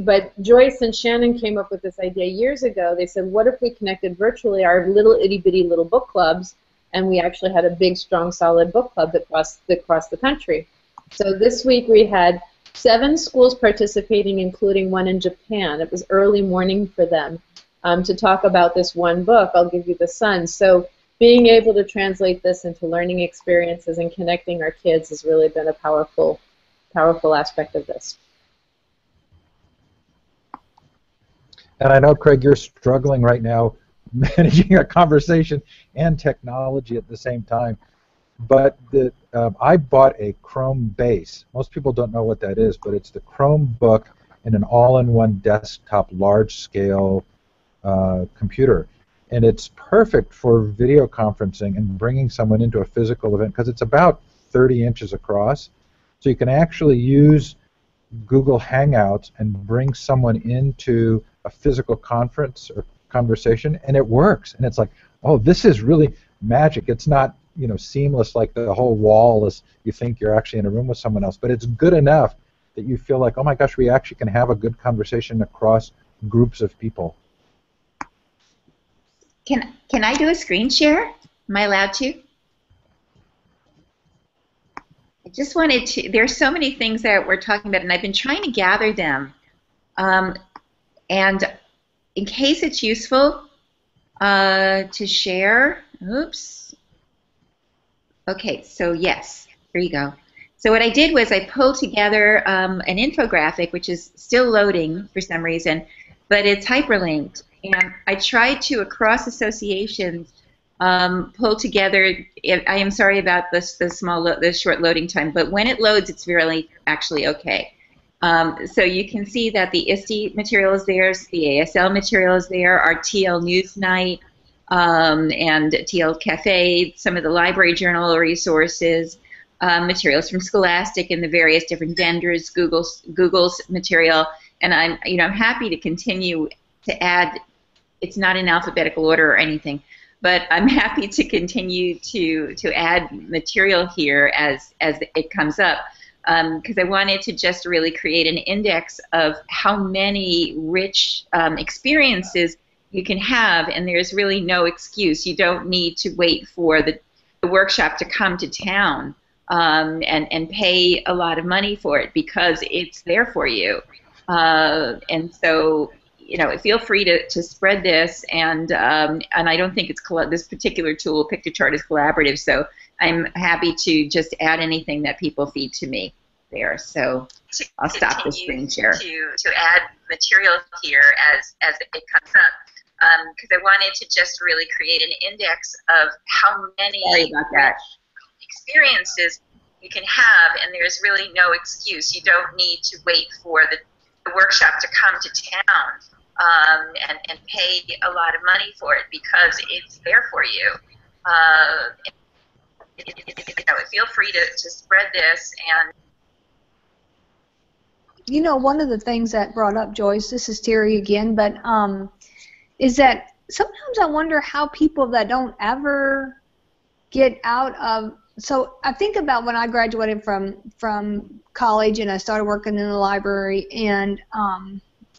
but Joyce and Shannon came up with this idea years ago. They said, what if we connected virtually our little itty-bitty little book clubs, and we actually had a big, strong, solid book club that crossed the country. So this week we had 7 schools participating, including one in Japan. It was early morning for them to talk about this one book, I'll Give You the Sun. So being able to translate this into learning experiences and connecting our kids has really been a powerful aspect of this. And I know, Craig, you're struggling right now managing a conversation and technology at the same time. But I bought a Chrome base. Most people don't know what that is, but it's the Chromebook in an all-in-one desktop, large-scale computer. And it's perfect for video conferencing and bringing someone into a physical event because it's about 30 inches across. So you can actually use Google Hangouts and bring someone into a physical conference or conversation, and it works. And it's like, oh, this is really magic. It's not, seamless like the whole wall is. You think you're actually in a room with someone else, but it's good enough that you feel like, oh my gosh, we actually can have a good conversation across groups of people. Can I do a screen share? Am I allowed to? I just wanted to, there's so many things that we're talking about, and I've been trying to gather them. And in case it's useful to share, oops. Okay, so yes, here you go. So what I did was I pulled together an infographic, which is still loading for some reason, but it's hyperlinked. And I tried to, across associations, pull together. I am sorry about the short loading time, but when it loads, it's really actually okay. So you can see that the ISTE material is there, the ASL material is there, our TL News Night, and TL Cafe, some of the library journal resources, materials from Scholastic and the various different vendors, Google's material, and I'm happy to continue to add. It's not in alphabetical order or anything, but I'm happy to continue to add material here as it comes up, because I wanted to just really create an index of how many rich experiences you can have, and there's really no excuse. You don't need to wait for the workshop to come to town and pay a lot of money for it, because it's there for you. And so, feel free to spread this, and I don't think it's this particular tool, Pictochart, is collaborative, so I'm happy to just add anything that people feed to me there. So I'll stop the screen share. To add material here as it comes up, because I wanted to just really create an index of how many experiences you can have, and there's really no excuse. You don't need to wait for the workshop to come to town and pay a lot of money for it, because it's there for you. Feel free to spread this, and you know, one of the things that brought up, Joyce, this is Terry again, but is that sometimes I wonder how people that don't ever get out of, so I think about when I graduated from college and I started working in the library, and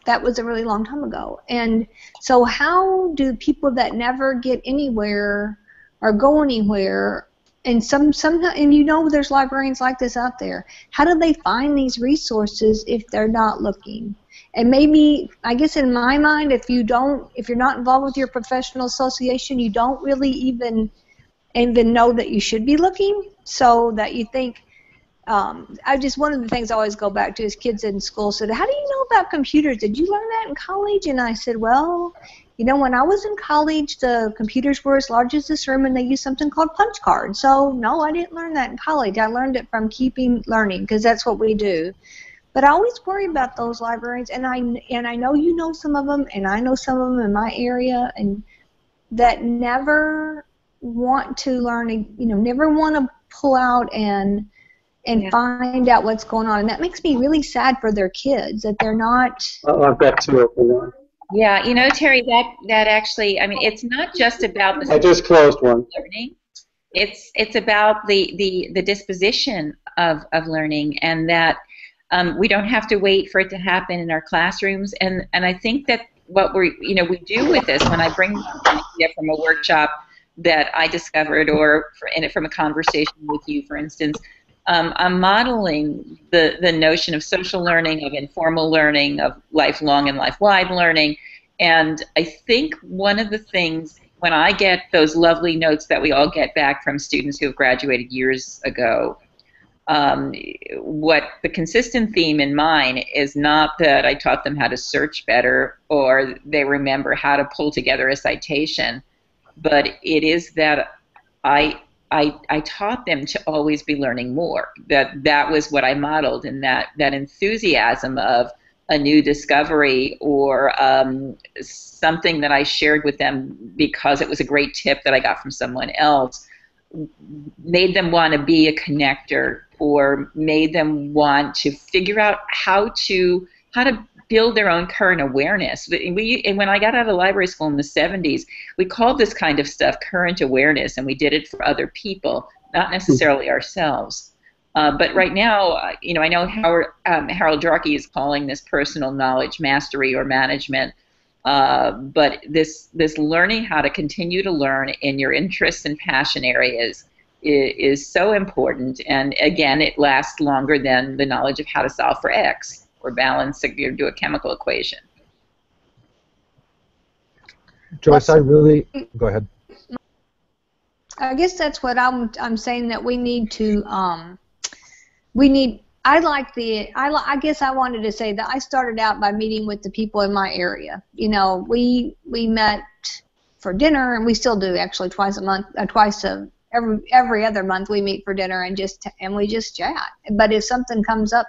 that was a really long time ago. And so how do people that never get anywhere or go anywhere, and and you know there's librarians like this out there, how do they find these resources if they're not looking? And maybe, I guess in my mind, if you're not involved with your professional association, you don't really even know that you should be looking, so that you think, one of the things I always go back to is kids in school said, how do you know about computers? Did you learn that in college? And I said, well, you know, when I was in college, the computers were as large as this room, and they used something called punch cards. So, no, I didn't learn that in college. I learned it from keeping learning, because that's what we do. But I always worry about those librarians, and I know you know some of them, and I know some of them in my area, and that never want to learn, you know, never want to pull out and find out what's going on. And that makes me really sad for their kids, that they're not... Oh, I've got two open now. Yeah, you know, Terry, that actually, I mean, it's not just about the... I just closed one. Learning. It's about the disposition of learning, and that we don't have to wait for it to happen in our classrooms. And I think that what we do with this, when I bring an idea from a workshop that I discovered, or from a conversation with you, for instance, I'm modeling the notion of social learning, of informal learning, of lifelong and life-wide learning. And I think one of the things, when I get those lovely notes that we all get back from students who have graduated years ago, what the consistent theme in mine is not that I taught them how to search better or they remember how to pull together a citation, but it is that I taught them to always be learning more. That was what I modeled, and that enthusiasm of a new discovery, or something that I shared with them because it was a great tip that I got from someone else, made them want to be a connector, or made them want to figure out how to build their own current awareness. And when I got out of library school in the 70s, we called this kind of stuff current awareness, and we did it for other people, not necessarily ourselves. But right now, you know, I know Harold Jarkey is calling this personal knowledge mastery or management. But this learning how to continue to learn in your interests and passion areas is so important. And again, it lasts longer than the knowledge of how to solve for X or balance or do a chemical equation. Joyce, go ahead. I guess that's what I'm saying, that we need to I guess I wanted to say that I started out by meeting with the people in my area. You know, we met for dinner, and we still do actually every other month we meet for dinner and we just chat. But if something comes up,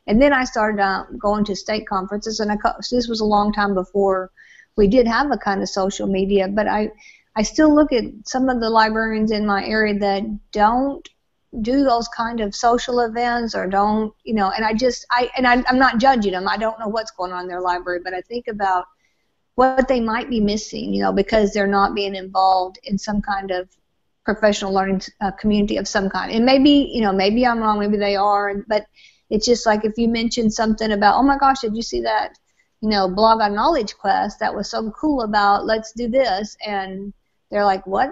and then I started going to state conferences, and so this was a long time before we did have a kind of social media. But I still look at some of the librarians in my area that don't do those kind of social events, or don't, you know, and I'm not judging them. I don't know what's going on in their library, but I think about what they might be missing, you know, because they're not being involved in some kind of professional learning community of some kind. And maybe, you know, maybe I'm wrong, maybe they are, but it's just like if you mention something about, oh my gosh, did you see that, you know, blog on knowledge class that was so cool about let's do this, and they're like, what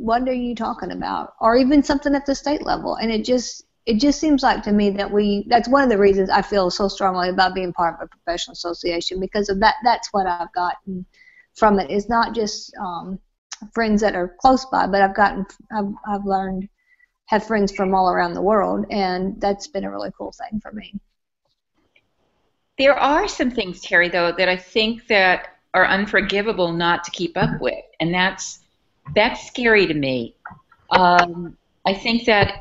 are you talking about? Or even something at the state level. And it just seems like to me that that's one of the reasons I feel so strongly about being part of a professional association, because of that. That's what I've gotten from it. It's not just friends that are close by, but I've learned, have friends from all around the world, and that's been a really cool thing for me. There are some things, Terry, though, that I think that are unforgivable not to keep up with, and that's scary to me. I think that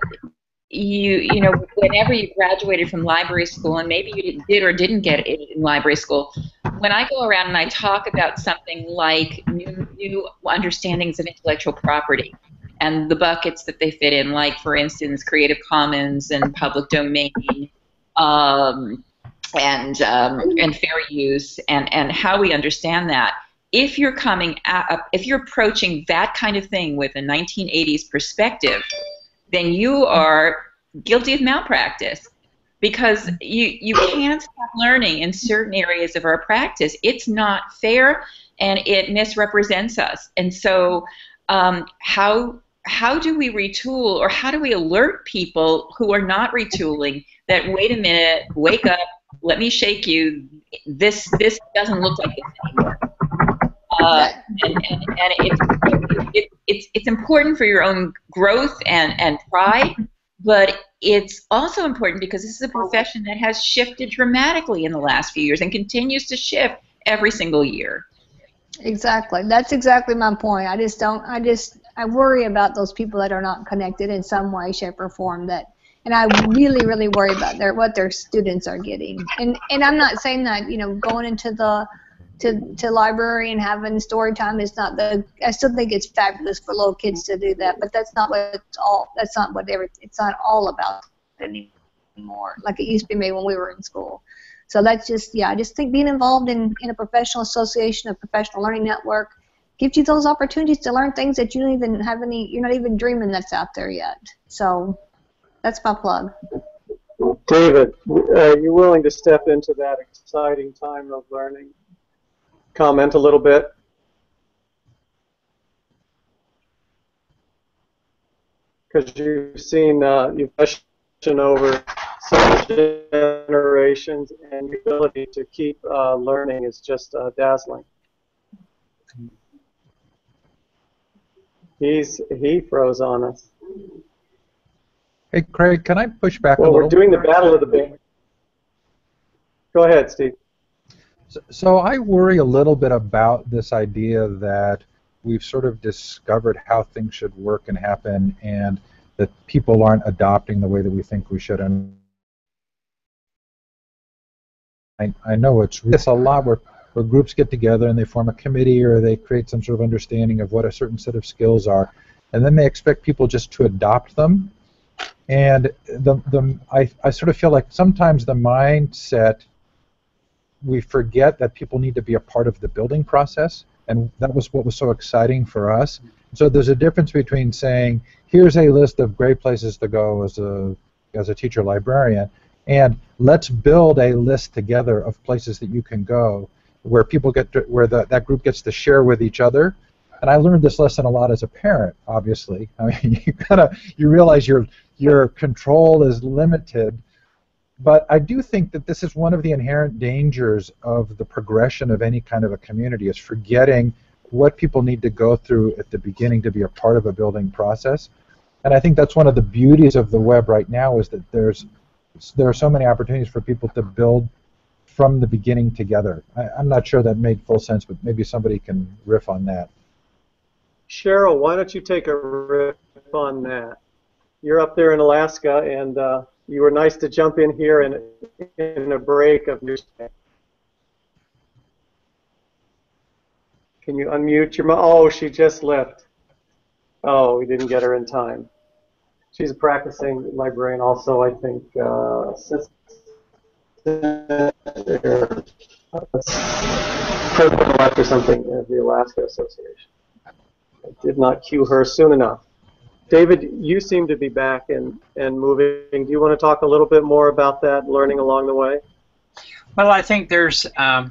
you know, whenever you graduated from library school, and maybe you did or didn't get it in library school, when I go around and I talk about something like new understandings of intellectual property and the buckets that they fit in, like, for instance, Creative Commons and public domain, and fair use and how we understand that. If you're if you're approaching that kind of thing with a 1980s perspective, then you are guilty of malpractice, because you can't stop learning in certain areas of our practice. It's not fair, and it misrepresents us. And so how do we retool, or how do we alert people who are not retooling that, wait a minute, wake up, let me shake you, this doesn't look like this anymore. It's important for your own growth and pride, but it's also important because this is a profession that has shifted dramatically in the last few years and continues to shift every single year. Exactly. That's exactly my point. I worry about those people that are not connected in some way, shape, or form, and I really, really worry about what their students are getting. And I'm not saying that, going into to library and having story time is not I still think it's fabulous for little kids to do that, but it's not all about anymore, like it used to be made when we were in school. So that's just, I just think being involved in a professional association, a professional learning network, gives you those opportunities to learn things that you don't even you're not even dreaming that's out there yet. So that's my plug. David, are you willing to step into that exciting time of learning? Comment a little bit. Because you've seen, you've questioned over some generations, and your ability to keep learning is just dazzling. He froze on us. Hey, Craig, can I push back a little? Well, we're doing the battle of the big. Go ahead, Steve. So I worry a little bit about this idea that we've sort of discovered how things should work and happen, and that people aren't adopting the way that we think we should. And I know it's a lot where groups get together and they form a committee, or they create some sort of understanding of what a certain set of skills are, and then they expect people just to adopt them. And I sort of feel like sometimes the mindset, we forget that people need to be a part of the building process, and that was what was so exciting for us. So there's a difference between saying, here's a list of great places to go as a teacher librarian, and let's build a list together of places that you can go, where people that group gets to share with each other. And I learned this lesson a lot as a parent, obviously. I mean, you realize your control is limited. But I do think that this is one of the inherent dangers of the progression of any kind of a community, is forgetting what people need to go through at the beginning to be a part of a building process. And I think that's one of the beauties of the web right now, is that there are so many opportunities for people to build from the beginning together. I'm not sure that made full sense, but maybe somebody can riff on that. Cheryl, why don't you take a riff on that? You're up there in Alaska, and you were nice to jump in here in a break of your stay. Can you unmute your Oh, she just left. Oh, we didn't get her in time. She's a practicing librarian also, I think. President elect or something of the Alaska Association. I did not cue her soon enough. David, you seem to be back and moving. Do you want to talk a little bit more about that, learning along the way? Well, I think there's a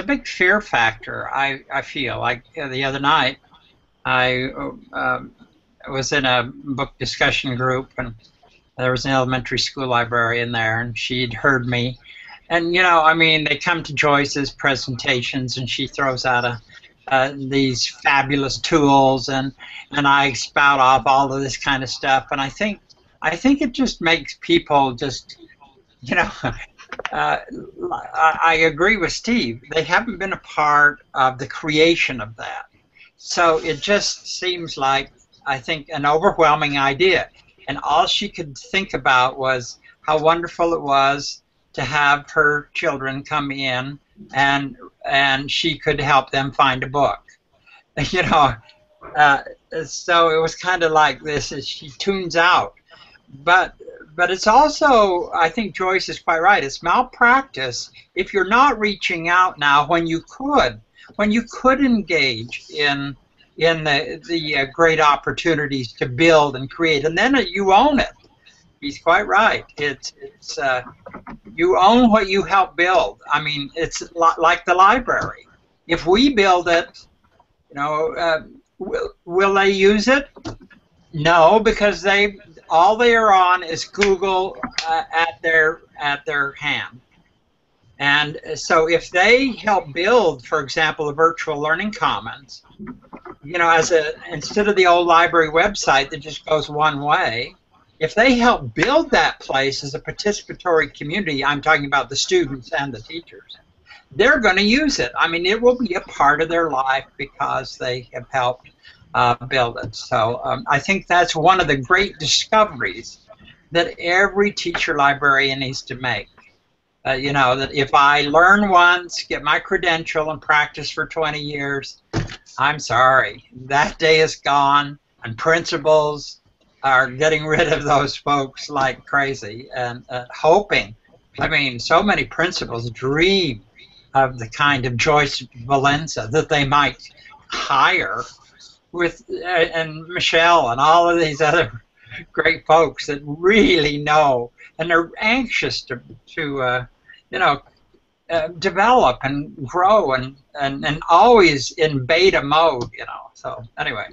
big fear factor. I feel like the other night I was in a book discussion group, and there was an elementary school librarian there, and she'd heard me. And, I mean, they come to Joyce's presentations, and she throws out these fabulous tools, and I spout off all of this kind of stuff. And I think it just makes people just, I agree with Steve. They haven't been a part of the creation of that. So it just seems like, I think, an overwhelming idea. And all she could think about was how wonderful it was to have her children come in, and she could help them find a book. So it was kind of like this, as she tunes out. But but it's also, I think Joyce is quite right, it's malpractice if you're not reaching out now when you could engage in the great opportunities to build and create, and then you own it. He's quite right. It's you own what you help build. I mean, it's like the library. If we build it, you know, will they use it? No, because all they are on is Google at their hand. And so if they help build, for example, the virtual learning commons, you know, instead of the old library website that just goes one way, if they help build that place as a participatory community, I'm talking about the students and the teachers, they're going to use it. I mean, it will be a part of their life because they have helped build it. So I think that's one of the great discoveries that every teacher librarian needs to make. You know, that if I learn once, get my credential, and practice for 20 years, I'm sorry, that day is gone, and principals are getting rid of those folks like crazy, and hoping. I mean, so many principals dream of the kind of Joyce Valenza that they might hire with, and Michelle and all of these other great folks that really know, and they're anxious to you know, develop and grow and always in beta mode, you know. So anyway,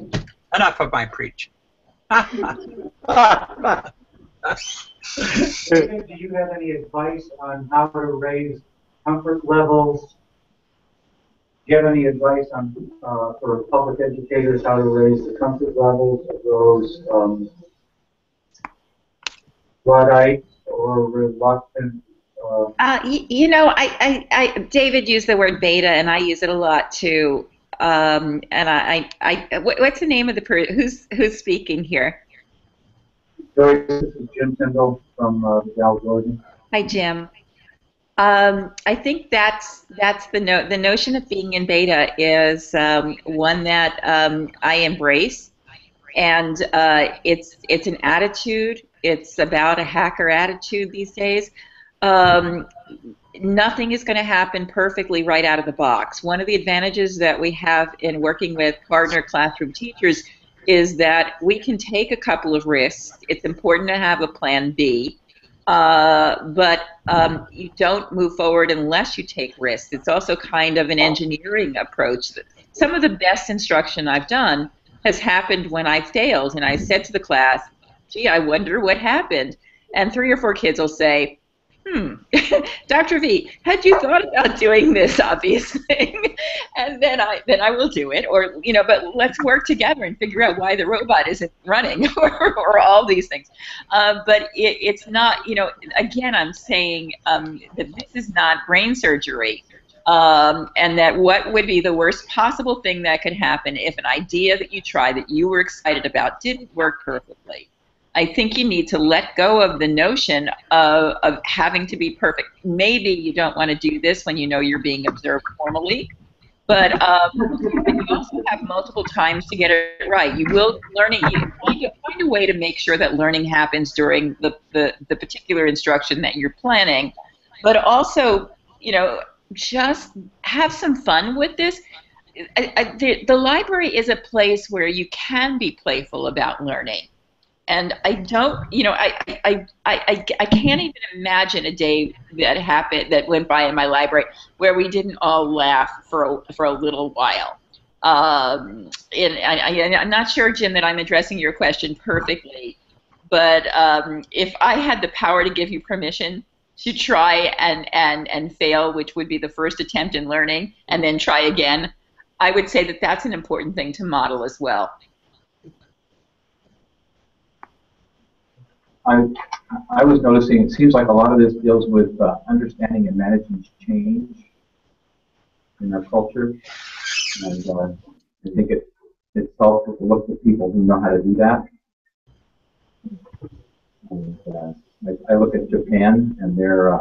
enough of my preaching. Do you have any advice on how to raise comfort levels? Do you have any advice on for public educators how to raise the comfort levels of those Luddite or reluctant? You know, David used the word beta, and I use it a lot too. And what's the name of the person who's speaking here? Joyce, this is Jim Tyndall from Val, Georgia. Hi, Jim. I think that's the notion of being in beta is one that I embrace, and it's an attitude. It's about a hacker attitude these days. Nothing is going to happen perfectly right out of the box. One of the advantages that we have in working with partner classroom teachers is that we can take a couple of risks. It's important to have a plan B, but you don't move forward unless you take risks. It's also kind of an engineering approach. Some of the best instruction I've done has happened when I failed, and I said to the class, gee, I wonder what happened. And 3 or 4 kids will say, Dr. V, had you thought about doing this obvious thing? And then I will do it, or, you know, but let's work together and figure out why the robot isn't running, or all these things. But it's not, you know, again, I'm saying that this is not brain surgery, and that what would be the worst possible thing that could happen if an idea that you tried that you were excited about didn't work perfectly. I think you need to let go of the notion of having to be perfect. Maybe you don't want to do this when you know you're being observed formally, but you also have multiple times to get it right. You will learning. You find a way to make sure that learning happens during the particular instruction that you're planning, but also, you know, just have some fun with this. The library is a place where you can be playful about learning. And I don't, you know, I can't even imagine a day that went by in my library where we didn't all laugh for a little while. And I'm not sure, Jim, that I'm addressing your question perfectly, but if I had the power to give you permission to try and fail, which would be the first attempt in learning, and then try again, I would say that that's an important thing to model as well. I was noticing it seems like a lot of this deals with understanding and managing change in our culture, and I think it's helpful to look at people who know how to do that. And, I look at Japan and their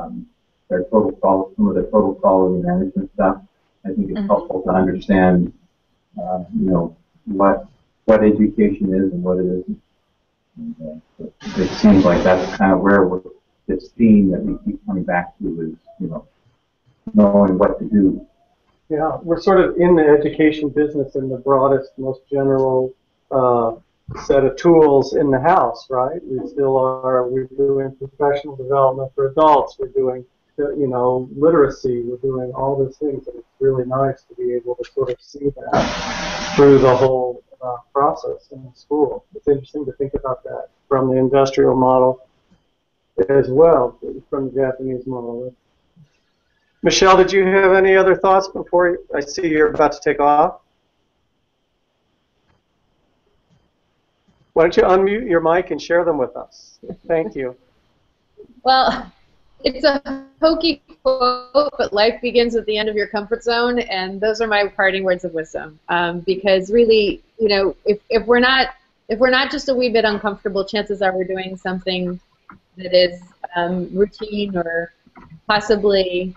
protocol, some of the total quality management stuff. I think it's helpful to understand, you know, what education is and what it isn't. And, it seems like that's kind of where this theme that we keep coming back to is, knowing what to do. Yeah, we're sort of in the education business in the broadest, most general set of tools in the house, right? We still are. We're doing professional development for adults. We're doing, literacy. We're doing all those things, and it's really nice to be able to sort of see that through the whole process in the school. It's interesting to think about that from the industrial model as well, from the Japanese model. Michelle, did you have any other thoughts before I see you're about to take off? Why don't you unmute your mic and share them with us? Thank you. Well, it's a hokey quote, but life begins at the end of your comfort zone, and those are my parting words of wisdom. Because really, if we're not just a wee bit uncomfortable, chances are we're doing something that is routine or possibly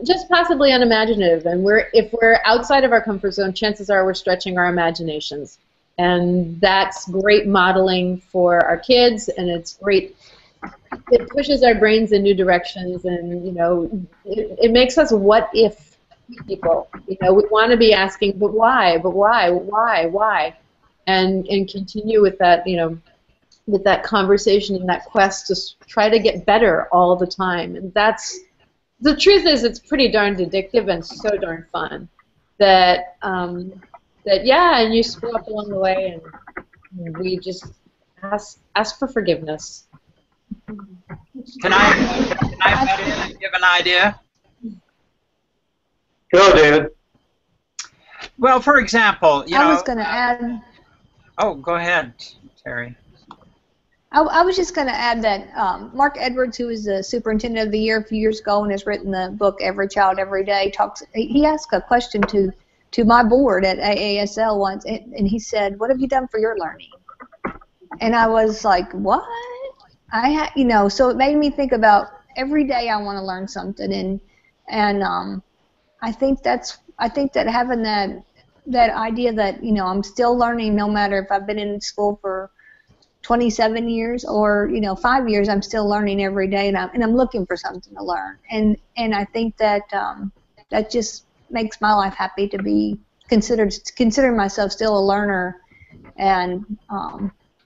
just possibly unimaginative. And if we're outside of our comfort zone, chances are we're stretching our imaginations. And that's great modeling for our kids, and it's great. It pushes our brains in new directions, and it makes us what if people. We want to be asking, but why, and continue with that, with that conversation and that quest to try to get better all the time. And that's the truth is, it's pretty darn addictive and so darn fun that and you screw up along the way, and we just ask for forgiveness. Can I give an idea? Go, David. Well, for example, I was going to add. Oh, go ahead, Terry. I was just going to add that Mark Edwards, who was the superintendent of the year a few years ago and has written the book Every Child Every Day, he asked a question to my board at AASL once, and he said, "What have you done for your learning?" And I was like, "What?" So it made me think about every day I want to learn something, and I think that having that idea that I'm still learning, no matter if I've been in school for 27 years or 5 years, I'm still learning every day, and I'm looking for something to learn, and I think that that just makes my life happy to be considering myself still a learner, and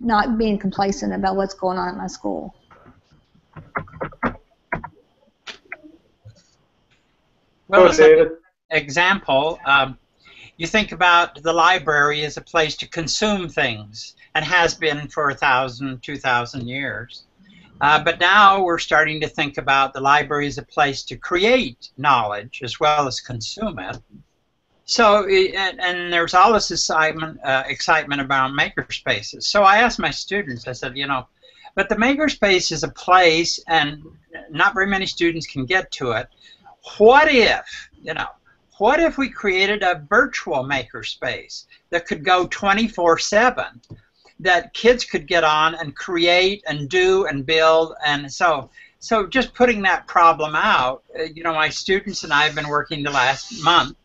not being complacent about what's going on at my school. Well, as an example, you think about the library as a place to consume things, and has been for 1,000, 2,000 years. But now we're starting to think about the library as a place to create knowledge as well as consume it. So, and there's all this excitement about makerspaces. So I asked my students, I said, but the makerspace is a place, and not very many students can get to it. What if we created a virtual makerspace that could go 24/7, that kids could get on and create and do and build? And so just putting that problem out, my students and I have been working the last month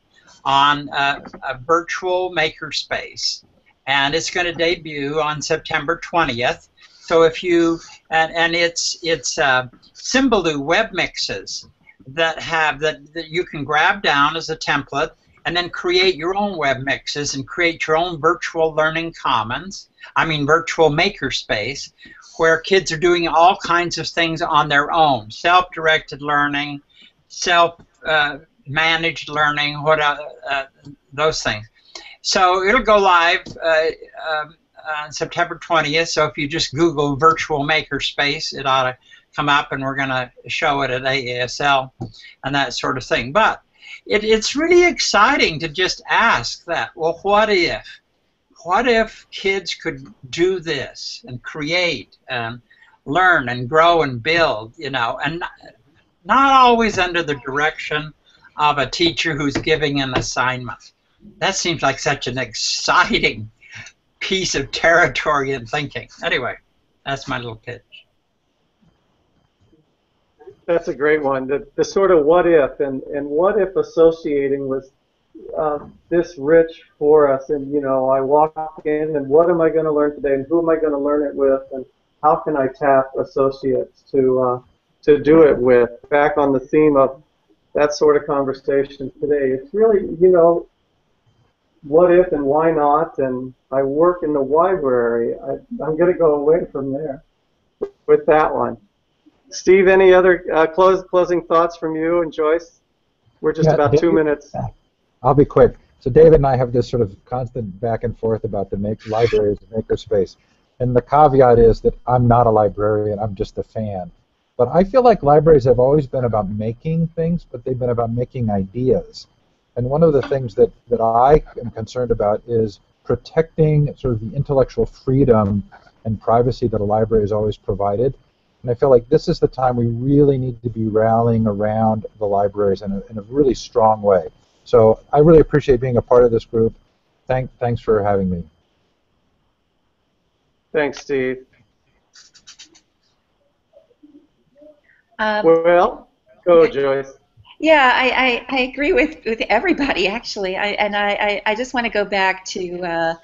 on a virtual makerspace, and it's going to debut on September 20th. So if you it's Symbaloo web mixes that you can grab down as a template, and then create your own web mixes and create your own virtual learning commons. Virtual makerspace, where kids are doing all kinds of things on their own, self-directed learning, managed learning, those things. So it'll go live on September 20th. So if you just Google virtual makerspace, it ought to come up, and we're going to show it at AASL and that sort of thing. But it's really exciting to just ask that. Well, what if kids could do this and create and learn and grow and build, and not always under the direction of a teacher who's giving an assignment. That seems like such an exciting piece of territory in thinking. Anyway, that's my little pitch. That's a great one. The sort of what if, and what if associating with this rich for us. And, you know, I walk in and what am I going to learn today and who am I going to learn it with and how can I tap associates to do it with? Back on the theme of that sort of conversation today. It's really, you know, what if and why not? And I work in the library. I'm going to go away from there with that one. Steve, any other closing thoughts from you and Joyce? We're just about 2 minutes. I'll be quick. So David and I have this sort of constant back and forth about the library as a makerspace. And the caveat is that I'm not a librarian, I'm just a fan. But I feel like libraries have always been about making things, but they've been about making ideas. And one of the things that I am concerned about is protecting sort of the intellectual freedom and privacy that a library has always provided. And I feel like this is the time we really need to be rallying around the libraries in a really strong way. So I really appreciate being a part of this group. Thanks for having me. Thanks, Steve. Well, go, Joyce. Yeah, I agree with everybody, actually. I just want to go back to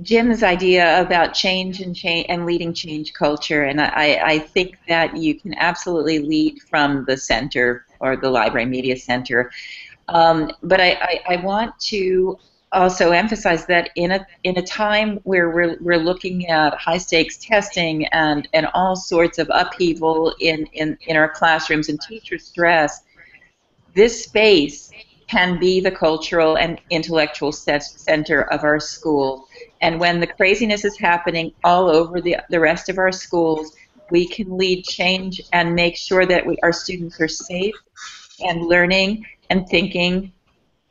Jim's idea about change and leading change culture, and I think that you can absolutely lead from the center or the library media center. But I want to also emphasize that in a time where we're looking at high stakes testing and all sorts of upheaval in our classrooms and teacher stress, this space can be the cultural and intellectual center of our school. And when the craziness is happening all over the rest of our schools, we can lead change and make sure that our students are safe and learning and thinking.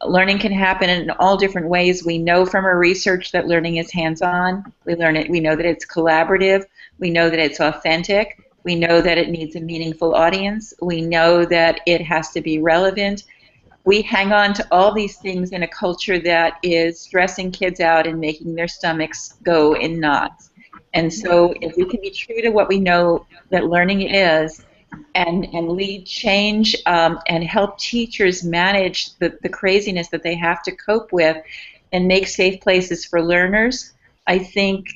Learning can happen in all different ways. We know from our research that learning is hands-on. We know that it's collaborative. We know that it's authentic. We know that it needs a meaningful audience. We know that it has to be relevant. We hang on to all these things in a culture that is stressing kids out and making their stomachs go in knots. And so if we can be true to what we know that learning is and lead change and help teachers manage the craziness that they have to cope with and make safe places for learners, I think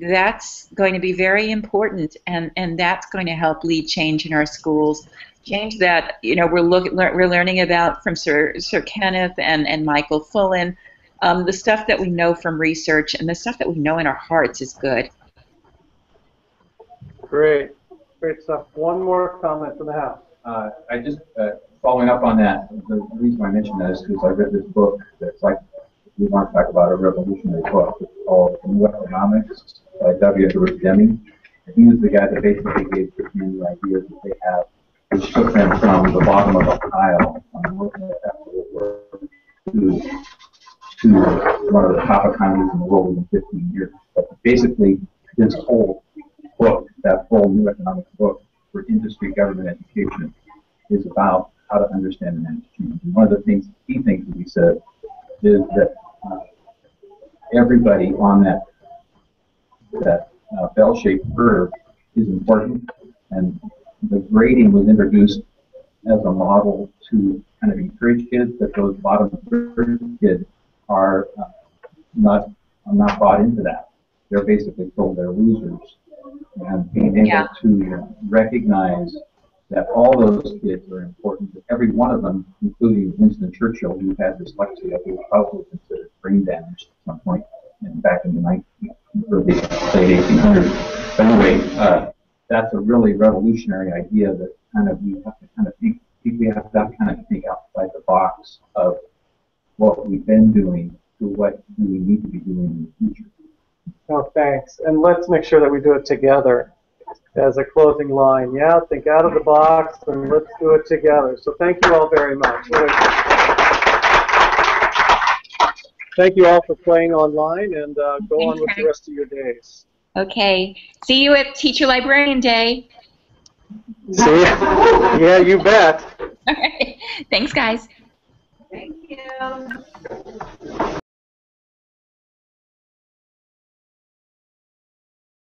that's going to be very important, and that's going to help lead change in our schools. Change that we're learning about from Sir Kenneth and Michael Fullen. The stuff that we know from research and the stuff that we know in our hearts is good. Great stuff. One more comment from the House. I just following up on that. The reason I mentioned that is because I read this book that's like, we want to talk about a revolutionary book. It's called New Economics by W. Deming. He was the guy that basically gave many ideas that they have, which took them from the bottom of a pile to one of the top economies in the world within 15 years. But basically, this whole book, that whole New Economics book for industry, government, education, is about how to understand and manage change. And one of the things, key things that he said is that everybody on that bell-shaped curve is important, and the grading was introduced as a model to kind of encourage kids that those bottom third kids are not bought into that. They're basically told they're losers, and being able to recognize that all those kids are important, that every one of them, including Winston Churchill, who had dyslexia, who was probably considered brain damaged at some point back in the early late 1800s. But anyway, that's a really revolutionary idea that kind of we have to kind of think we have to kind of think outside the box of what we've been doing to what do we need to be doing in the future. Oh, thanks. And let's make sure that we do it together as a closing line. Yeah, think out of the box and let's do it together. So thank you all very much. Thank you all for playing online, and go on with the rest of your days. Okay. See you at Teacher Librarian Day. See? Yeah, you bet. All right. Thanks, guys. Thank you.